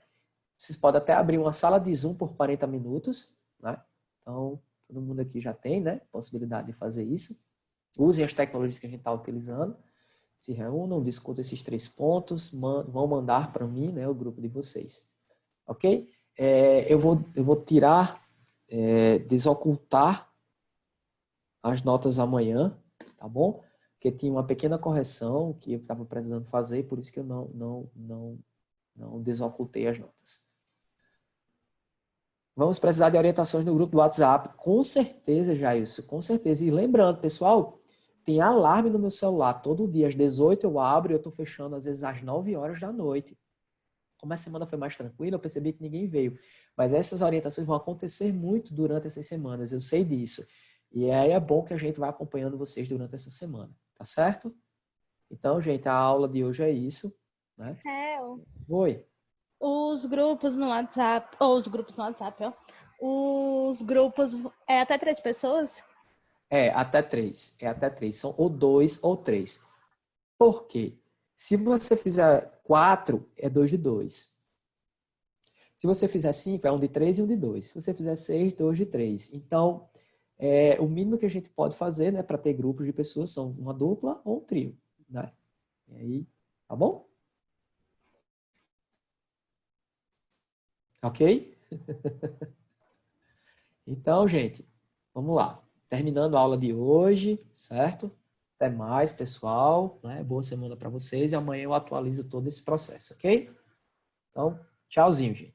Vocês podem até abrir uma sala de Zoom por 40 minutos, né? Então, todo mundo aqui já tem, né? Possibilidade de fazer isso. Usem as tecnologias que a gente está utilizando. Se reúnam, discutam esses 3 pontos, vão mandar para mim, né? O grupo de vocês. Ok? Eu vou tirar, desocultar as notas amanhã, tá bom? Porque tinha uma pequena correção que eu estava precisando fazer, por isso que eu não desocultei as notas. Vamos precisar de orientações no grupo do WhatsApp. Com certeza, Jailson, com certeza. E lembrando, pessoal, tem alarme no meu celular. Todo dia, às 18 eu abro e eu estou fechando, às vezes, às 9 horas da noite. Como a semana foi mais tranquila, eu percebi que ninguém veio. Mas essas orientações vão acontecer muito durante essas semanas, eu sei disso. E aí é bom que a gente vá acompanhando vocês durante essa semana, tá certo? Então, gente, a aula de hoje é isso, né? Oi. Os grupos no WhatsApp, os grupos é até 3 pessoas? Até 3. É até 3. São ou 2 ou 3. Por quê? Se você fizer 4, é 2 de 2. Se você fizer 5, é 1 de 3 e 1 de 2. Se você fizer 6, 2 de 3. Então, o mínimo que a gente pode fazer, né, para ter grupos de pessoas são uma dupla ou um trio, né? E aí, tá bom? Ok? Então, gente, vamos lá. Terminando a aula de hoje, certo? Até mais, pessoal. Né? Boa semana para vocês e amanhã eu atualizo todo esse processo, ok? Então, tchauzinho, gente.